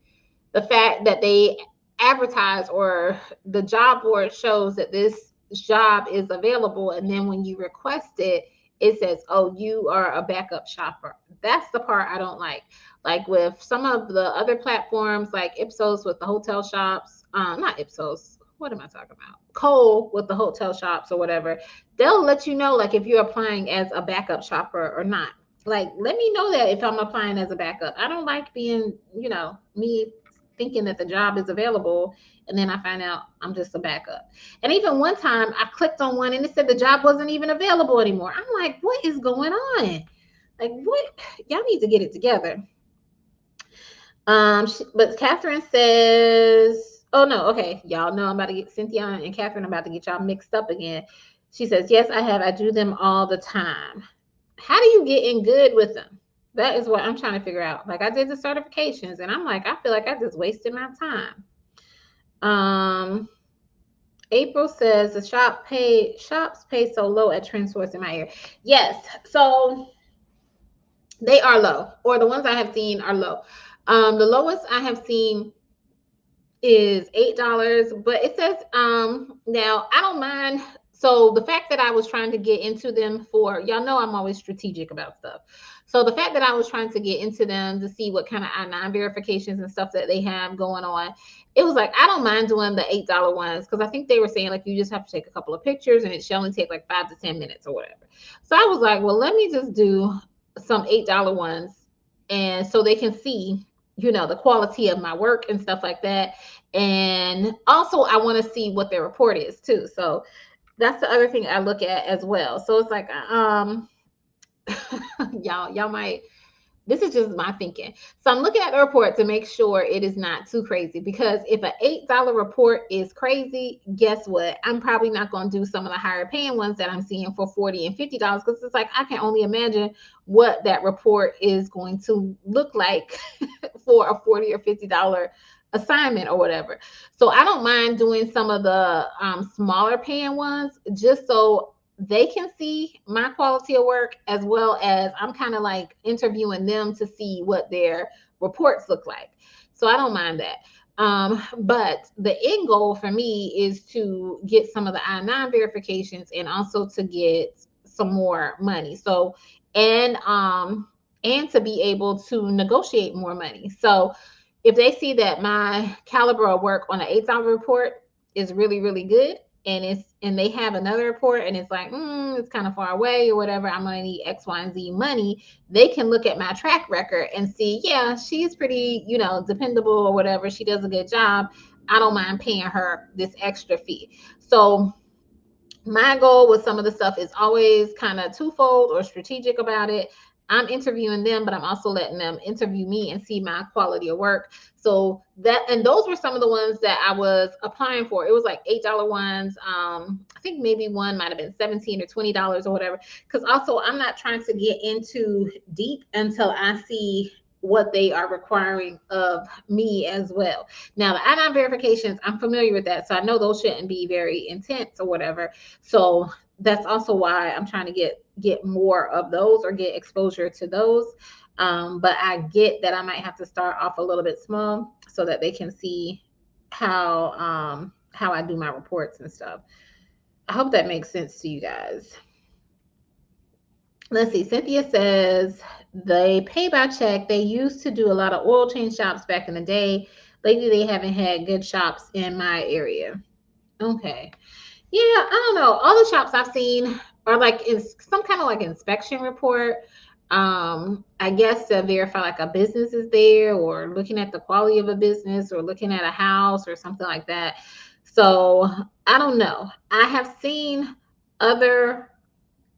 the fact that they advertise or the job board shows that this job is available, and then when you request it, it says, oh, you are a backup shopper. That's the part I don't like. Like with some of the other platforms, like Ipsos with the hotel shops, not Ipsos, what am I talking about? Cole with the hotel shops or whatever, they'll let you know, like, if you're applying as a backup shopper or not. Like, let me know that if I'm applying as a backup. I don't like being, me thinking that the job is available and then I find out I'm just a backup. And even one time I clicked on one and it said the job wasn't even available anymore. I'm like, what is going on? Like, what? Y'all need to get it together. But Catherine says, oh no, okay, y'all know I'm about to get Cynthia and Catherine, I'm about to get y'all mixed up again. She says, yes, I have. I do them all the time. How do you get in good with them? That is what I'm trying to figure out. Like, I did the certifications and I'm like, I feel like I just wasted my time. April says the shops pay so low at Trend Source in my area. Yes, so they are low, or the ones I have seen are low. The lowest I have seen is $8, but it says now I don't mind. So the fact that I was trying to get into them for, y'all know I'm always strategic about stuff. So the fact that I was trying to get into them to see what kind of I-9 verifications and stuff that they have going on, it was like, I don't mind doing the $8 ones, because I think they were saying like you just have to take a couple of pictures and it should only take like 5 to 10 minutes or whatever. So I was like, well, let me just do some $8 ones, and so they can see, the quality of my work and stuff like that. And also I want to see what their report is too. So that's the other thing I look at as well. So it's like, y'all might, this is just my thinking. So I'm looking at the report to make sure it is not too crazy, because if an $8 report is crazy, guess what? I'm probably not going to do some of the higher paying ones that I'm seeing for $40 and $50, because it's like, I can only imagine what that report is going to look like for a $40 or $50 assignment or whatever. So I don't mind doing some of the smaller paying ones just so they can see my quality of work, as well as I'm kind of like interviewing them to see what their reports look like. So I don't mind that. But the end goal for me is to get some of the I-9 verifications and also to get some more money. So, and to be able to negotiate more money. So if they see that my caliber of work on an $8 report is really, really good, and they have another report and it's like, it's kind of far away or whatever, I'm gonna need X, Y, and Z money, they can look at my track record and see, yeah, she's pretty, dependable or whatever. She does a good job. I don't mind paying her this extra fee. So my goal with some of the stuff is always kind of twofold or strategic about it. I'm interviewing them, but I'm also letting them interview me and see my quality of work. So and those were some of the ones that I was applying for. It was like $8 ones. I think maybe one might have been $17 or $20 or whatever. Because also I'm not trying to get into deep until I see what they are requiring of me as well. Now the I-9 verifications, I'm familiar with that, so I know those shouldn't be very intense or whatever. So that's also why I'm trying to get more of those or get exposure to those. But I get that I might have to start off a little bit small so that they can see how I do my reports and stuff. I hope that makes sense to you guys. Let's see. Cynthia says they pay by check. They used to do a lot of oil change shops back in the day. Lately, they haven't had good shops in my area. Okay. Yeah, I don't know. All the shops I've seen are like in some kind of like inspection report. I guess to verify like a business is there, or looking at the quality of a business, or looking at a house or something like that. So I don't know. I have seen other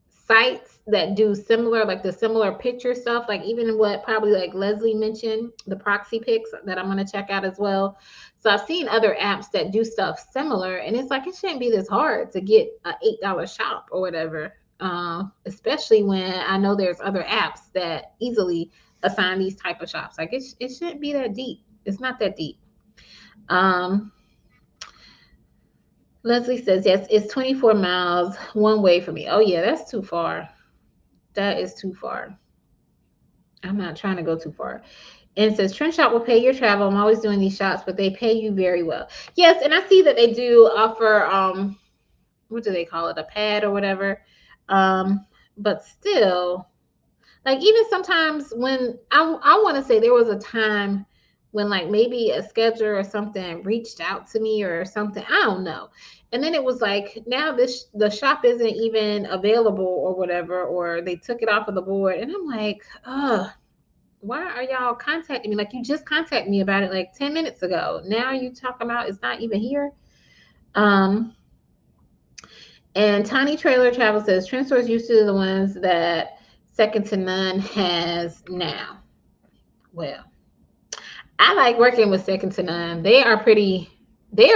sites that do similar, like the similar picture stuff, like even what probably like Leslie mentioned, the proxy pics that I'm going to check out as well. So I've seen other apps that do stuff similar, and it's like it shouldn't be this hard to get an $8 shop or whatever, especially when I know there's other apps that easily assign these type of shops. Like it shouldn't be that deep. It's not that deep. Leslie says, yes, it's 24 miles one way for me. Oh, yeah, that's too far. That is too far. I'm not trying to go too far. And it says, Trend Shop will pay your travel. I'm always doing these shops, but they pay you very well. Yes, and I see that they do offer, what do they call it, a pad or whatever. But still, like even sometimes when I want to say there was a time when like maybe a scheduler or something reached out to me or something, I don't know, and then it was like now the shop isn't even available or whatever, or they took it off of the board, and I'm like, why are y'all contacting me? Like you just contacted me about it like 10 minutes ago. Now you talking about it's not even here. And Tiny Trailer Travel says Trend stores used to the ones that Second to None has now. Well, I like working with Second to None. They are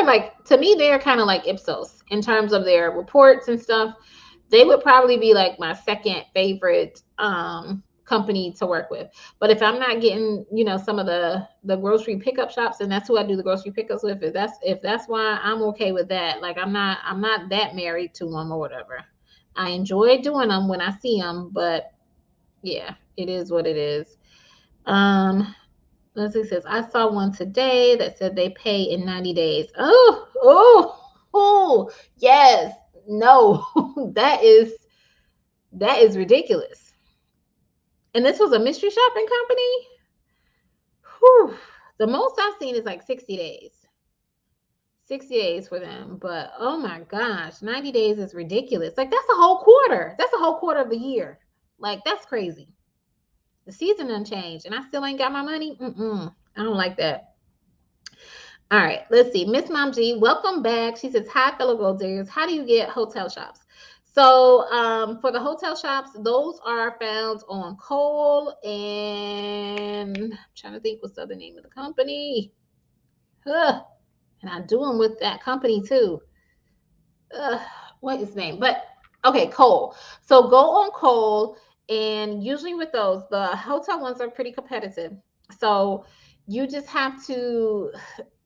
like, to me, they're kind of like Ipsos in terms of their reports and stuff. They would probably be like my second favorite company to work with. But if I'm not getting, some of the grocery pickup shops, and that's who I do the grocery pickups with, if that's why, I'm okay with that. Like I'm not that married to them or whatever. I enjoy doing them when I see them, but yeah, it is what it is. Leslie says, I saw one today that said they pay in 90 days. Oh, yes. No, that is ridiculous. And this was a mystery shopping company? Whew. The most I've seen is like 60 days. 60 days for them. But oh my gosh, 90 days is ridiculous. Like that's a whole quarter. That's a whole quarter of the year. Like that's crazy. The season done changed and I still ain't got my money. I don't like that. All right, let's see. Miss Mom G, welcome back. She says, hi, fellow gold diggers. How do you get hotel shops? So for the hotel shops, those are found on Cole, and I'm trying to think what's the other name of the company. And I do them with that company too. What is the name? But okay, Cole. So go on Cole, and usually with those, the hotel ones are pretty competitive. So You just have to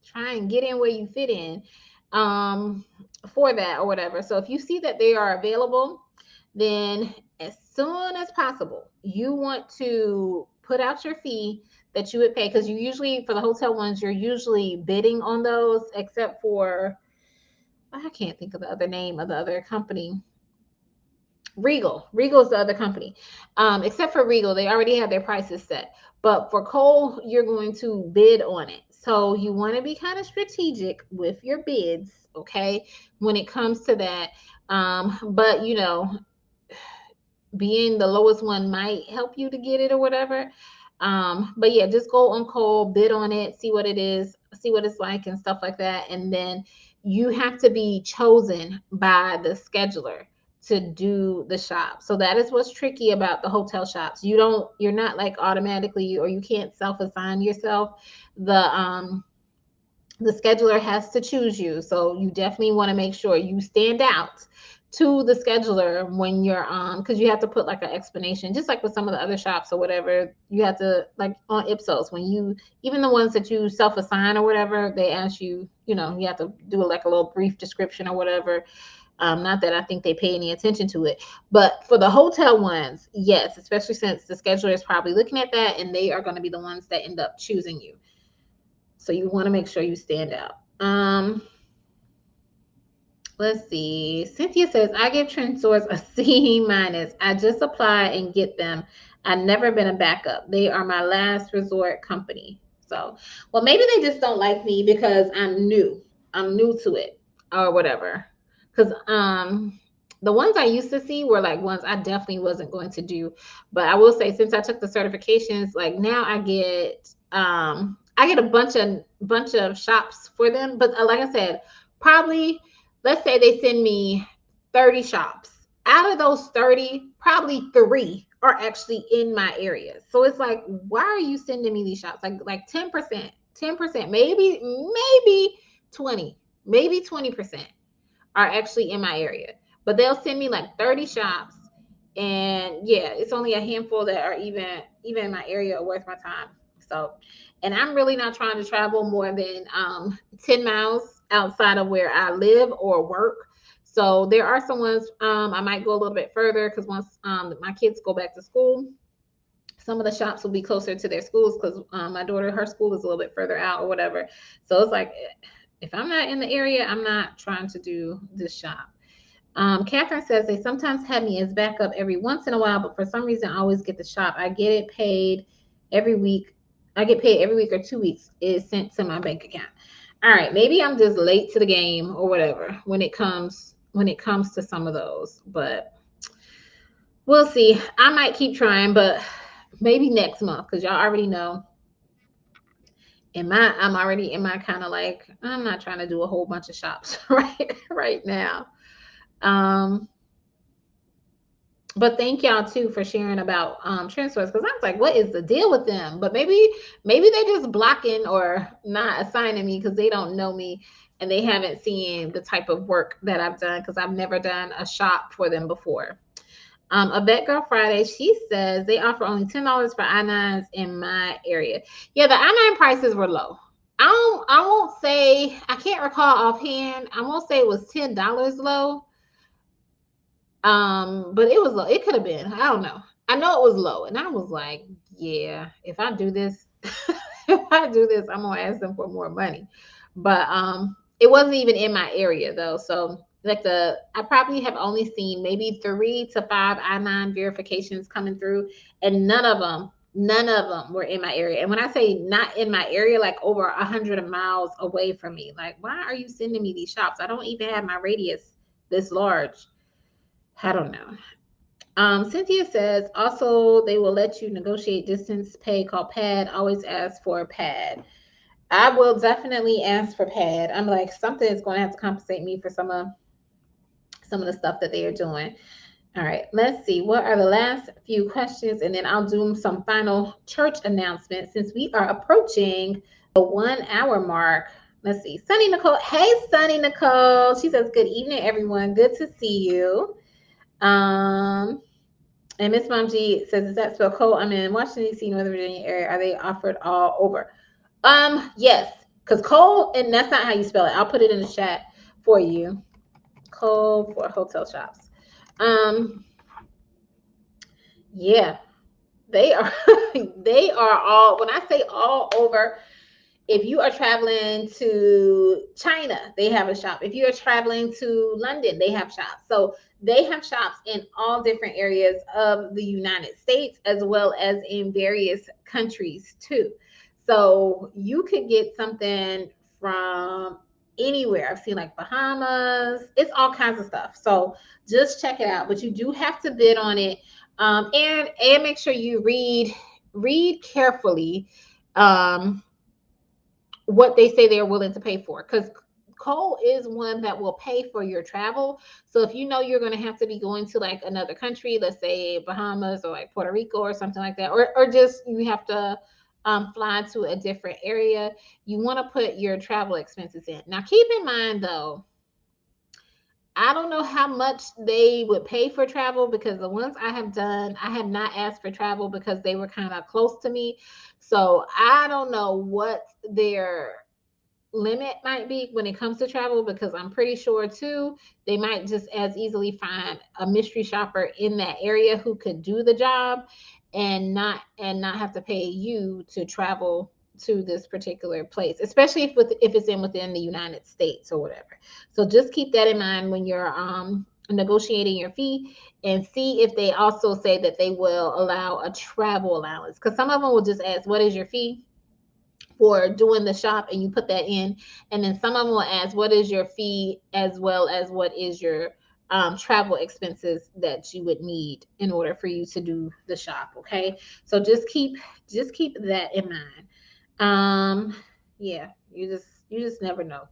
try and get in where you fit in um, for that or whatever. So if you see that they are available, then as soon as possible, you want to put out your fee that you would pay, because you usually, for the hotel ones, you're usually bidding on those, except for, I can't think of the other name of the other company. Regal is the other company. Except for Regal, they already have their prices set. But for Cole, you're going to bid on it. So you want to be kind of strategic with your bids, okay, when it comes to that. But being the lowest one might help you to get it or whatever. But yeah, just go on Cole, bid on it, see what it is, see what it's like and stuff like that. And then you have to be chosen by the scheduler to do the shop. So that is what's tricky about the hotel shops. You're not like automatically, or you can't self-assign yourself. The scheduler has to choose you. So you definitely want to make sure you stand out to the scheduler when you're because you have to put like an explanation, just like with some of the other shops or whatever. You have to, like on Ipsos, when you, even the ones that you self-assign or whatever, they ask you, you have to do like a little brief description or whatever. Not that I think they pay any attention to it, but for the hotel ones, yes, especially since the scheduler is probably looking at that, and they are going to be the ones that end up choosing you. So you want to make sure you stand out. Let's see. Cynthia says, I give trend stores a C minus. I just apply and get them. I've never been a backup. They are my last resort company. So, well, maybe they just don't like me because I'm new. I'm new to it or whatever. Because the ones I used to see were like ones I definitely wasn't going to do. But I will say, since I took the certifications, like now I get a bunch of shops for them. But like I said, probably, let's say they send me 30 shops. Out of those 30, probably 3 are actually in my area. So it's like, why are you sending me these shops? Like 10%, 10%, maybe 20, maybe 20% are actually in my area. But they'll send me like 30 shops, and yeah, it's only a handful that are even in my area or worth my time. So, and I'm really not trying to travel more than 10 miles outside of where I live or work. So there are some ones I might go a little bit further, because once my kids go back to school, some of the shops will be closer to their schools, because my daughter, her school is a little bit further out or whatever. So it's like, if I'm not in the area, I'm not trying to do this shop. Catherine says they sometimes have me as backup every once in a while, but for some reason I always get the shop. I get it paid every week. I get paid every week or 2 weeks is sent to my bank account. All right, maybe I'm just late to the game or whatever when it comes to some of those, but we'll see. I might keep trying, but maybe next month, because y'all already know. I'm already in my kind of like, I'm not trying to do a whole bunch of shops right now. Um, but thank y'all too for sharing about transfers, because I was like, what is the deal with them? But maybe they're just blocking or not assigning me because they don't know me, and they haven't seen the type of work that I've done, because I've never done a shop for them before. A Vet Girl Friday, she says they offer only $10 for I-9s in my area. Yeah, the I-9 prices were low. I won't say, I can't recall offhand. I won't say it was $10 low. But it was low. It could have been. I don't know. I know it was low. And I was like, yeah, if I do this, if I do this, I'm gonna ask them for more money. But it wasn't even in my area though. So like I probably have only seen maybe 3 to 5 I-9 verifications coming through, and none of them were in my area. And when I say not in my area, like over 100 miles away from me. Like, why are you sending me these shops? I don't even have my radius this large. I don't know. Cynthia says also they will let you negotiate distance pay called pad. Always ask for a pad. I will definitely ask for pad. I'm like, something is going to have to compensate me for some of the stuff that they are doing. All right, let's see. What are the last few questions? And then I'll do some final church announcements since we are approaching the 1 hour mark. Let's see. Sunny Nicole. Hey, Sunny Nicole. She says, good evening, everyone. Good to see you. Um, and Miss Mom G says, is that spelled cold? I'm in Washington, D.C., Northern Virginia area. Are they offered all over? Yes, because Cole, and that's not how you spell it. I'll put it in the chat for you. Cole for hotel shops. Um, yeah, they are they are all, when I say all over, if you are traveling to China, they have a shop. If you are traveling to London, they have shops. So they have shops in all different areas of the United States as well as in various countries too. So you could get something from anywhere. I've seen like Bahamas, it's all kinds of stuff. So just check it out. But you do have to bid on it. And make sure you read carefully what they say they're willing to pay for, because Cole is one that will pay for your travel. So if you know you're going to have to be going to like another country, let's say Bahamas or like Puerto Rico or something like that, or just you have to fly to a different area, you want to put your travel expenses in. Now keep in mind though, I don't know how much they would pay for travel, because the ones I have done, I have not asked for travel because they were kind of close to me. So I don't know what their limit might be when it comes to travel, because I'm pretty sure too they might just as easily find a mystery shopper in that area who could do the job and not have to pay you to travel to this particular place, especially if it's in within the United States or whatever. So just keep that in mind when you're negotiating your fee, and see if they also say that they will allow a travel allowance, because some of them will just ask, what is your fee for doing the shop, and you put that in, and then some of them will ask, what is your fee, as well as what is your travel expenses that you would need in order for you to do the shop. Okay, so just keep that in mind. Yeah, you just never know.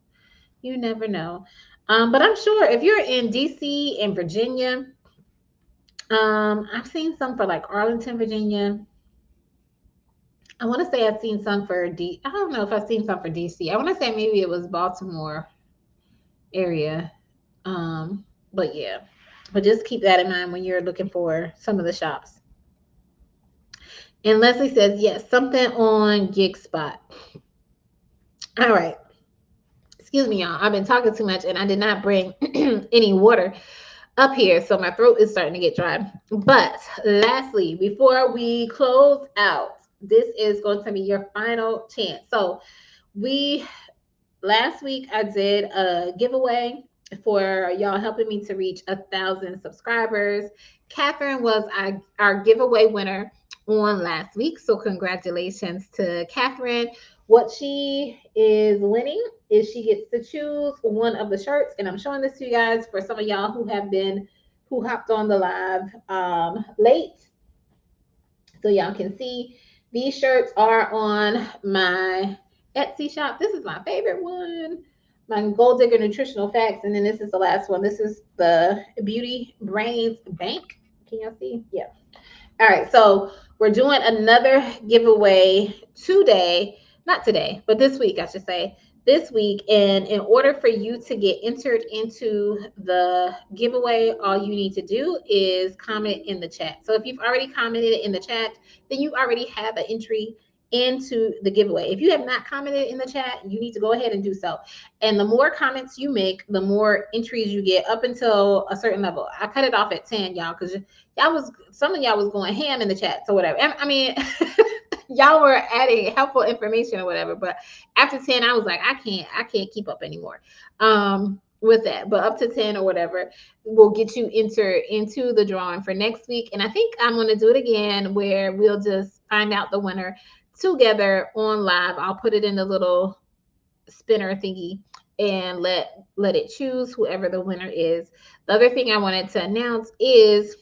You never know. But I'm sure if you're in DC and Virginia, I've seen some for like Arlington, Virginia. I want to say I've seen some for D. I don't know if I've seen some for DC. I want to say maybe it was Baltimore area. Um, but yeah, but just keep that in mind when you're looking for some of the shops. And Leslie says yes, something on Gig Spot. All right. Excuse me, y'all. I've been talking too much, and I did not bring any water up here, so my throat is starting to get dry. But lastly, before we close out, this is going to be your final chance. So we last week I did a giveaway for y'all helping me to reach 1,000 subscribers. Catherine was our giveaway winner on last week. So congratulations to Catherine. What she is winning is she gets to choose one of the shirts. And I'm showing this to you guys for some of y'all who hopped on the live late. So y'all can see these shirts are on my Etsy shop. This is my favorite one. My Gold Digger Nutritional Facts. And then this is the last one. This is the Beauty Brains Bank. Can y'all see? Yeah. All right. So we're doing another giveaway today. Not today, but this week, I should say. This week. And in order for you to get entered into the giveaway, all you need to do is comment in the chat. So if you've already commented in the chat, then you already have an entry into the giveaway. If you have not commented in the chat, you need to go ahead and do so. And the more comments you make, the more entries you get up until a certain level. I cut it off at 10, y'all, because some of y'all was going ham in the chat, so whatever. I mean, y'all were adding helpful information or whatever, but after 10, I was like, I can't keep up anymore. With that, but up to 10 or whatever will get you entered into the drawing for next week. And I think I'm going to do it again where we'll just find out the winner together on live. I'll put it in the little spinner thingy and let it choose whoever the winner is. The other thing I wanted to announce is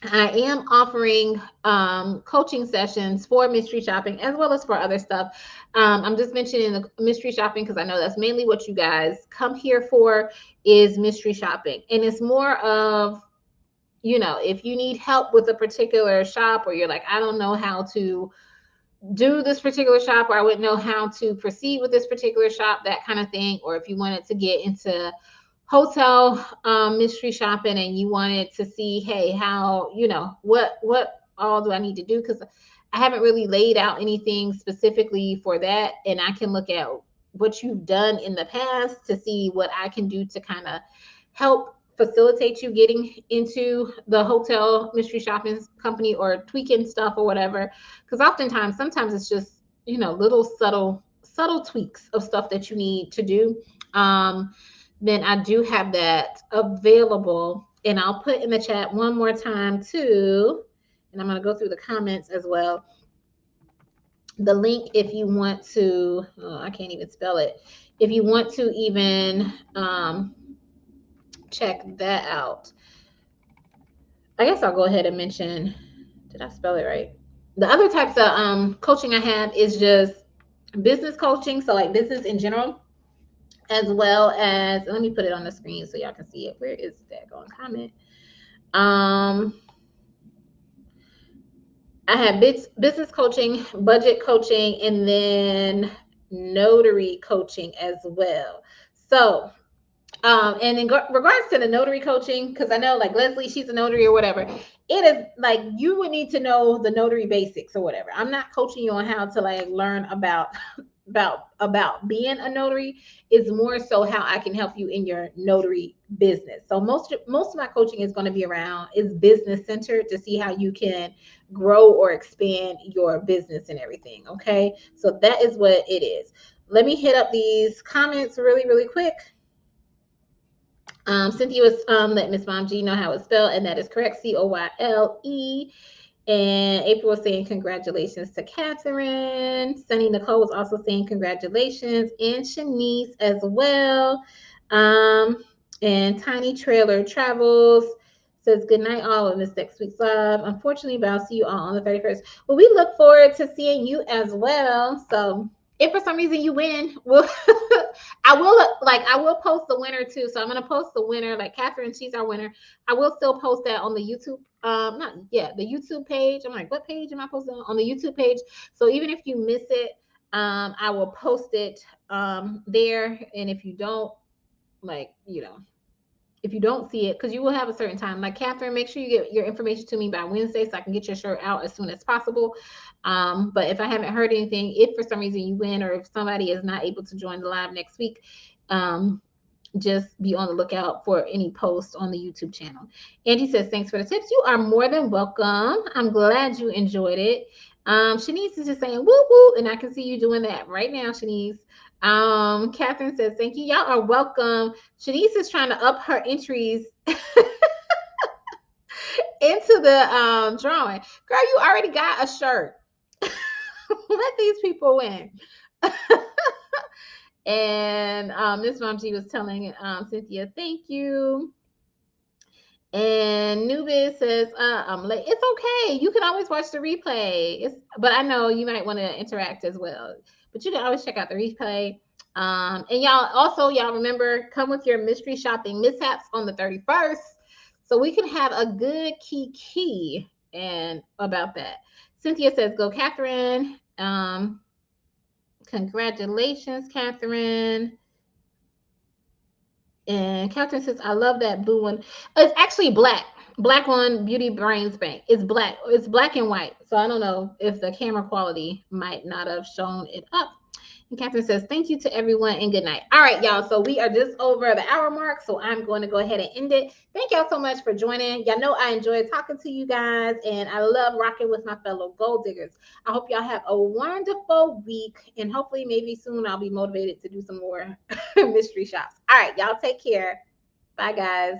I am offering coaching sessions for mystery shopping as well as for other stuff. I'm just mentioning the mystery shopping because I know that's mainly what you guys come here for, is mystery shopping. And it's more of, if you need help with a particular shop, or you're like, I don't know how to do this particular shop, or I wouldn't know how to proceed with this particular shop, that kind of thing. Or if you wanted to get into hotel mystery shopping and you wanted to see, hey, how, what all do I need to do? Because I haven't really laid out anything specifically for that. And I can look at what you've done in the past to see what I can do to kind of help facilitate you getting into the hotel mystery shopping company or tweaking stuff or whatever. Because oftentimes, sometimes it's just, little subtle tweaks of stuff that you need to do. Then I do have that available. And I'll put in the chat one more time too. And I'm going to go through the comments as well. The link, if you want to, I can't even spell it. If you want to even check that out, I guess I'll go ahead and mention, did I spell it right? The other types of coaching I have is just business coaching. So like business in general, as well as, let me put it on the screen so y'all can see it. Where is that going? Comment. I have business coaching, budget coaching, and then notary coaching as well. So, and in regards to the notary coaching, because I know like Leslie, she's a notary or whatever, it is like you would need to know the notary basics or whatever. I'm not coaching you on how to like learn about being a notary. Is more so how I can help you in your notary business. So most of my coaching is going to be around is business centered to see how you can grow or expand your business and everything. Okay, so that is what it is. Let me hit up these comments really quick. Cynthia was let Miss Mom G know how it's spelled, and that is correct, Coyle. And April was saying congratulations to Catherine. Sunny Nicole was also saying congratulations, and Shanice as well. And Tiny Trailer Travels says good night all in this next week's live. Unfortunately, but I'll see you all on the 31st. Well, we look forward to seeing you as well. So if for some reason you win, I will post the winner too. So I'm gonna post the winner, like Catherine, she's our winner. I will still post that on the YouTube, the YouTube page. I'm like, what page am I posting on the YouTube page? So even if you miss it, I will post it there. And if you don't, if you don't see it, because you will have a certain time, like Catherine, make sure you get your information to me by Wednesday so I can get your shirt out as soon as possible. But if I haven't heard anything, if for some reason you win or if somebody is not able to join the live next week, just be on the lookout for any posts on the YouTube channel. Angie says, thanks for the tips. You are more than welcome. I'm glad you enjoyed it. Shanice is just saying woo woo, and I can see you doing that right now, Shanice. Catherine says, thank you. Y'all are welcome. Shanice is trying to up her entries into the drawing. Girl, you already got a shirt. Let these people win. And Miss Mom G was telling Cynthia, thank you. And Nubis says, I'm late. It's okay. You can always watch the replay. But I know you might want to interact as well. But you can always check out the replay. And y'all remember, come with your mystery shopping mishaps on the 31st. So we can have a good key and about that. Cynthia says, go Catherine. Congratulations, Catherine. And Catherine says, I love that blue one. It's actually black. Black one, Beauty Brains Bank. It's black. It's black and white. So I don't know if the camera quality might not have shown it up. And Catherine says, thank you to everyone and good night. All right, y'all. So we are just over the hour mark. So I'm going to go ahead and end it. Thank y'all so much for joining. Y'all know I enjoyed talking to you guys. And I love rocking with my fellow gold diggers. I hope y'all have a wonderful week. And hopefully maybe soon I'll be motivated to do some more mystery shops. All right, y'all take care. Bye, guys.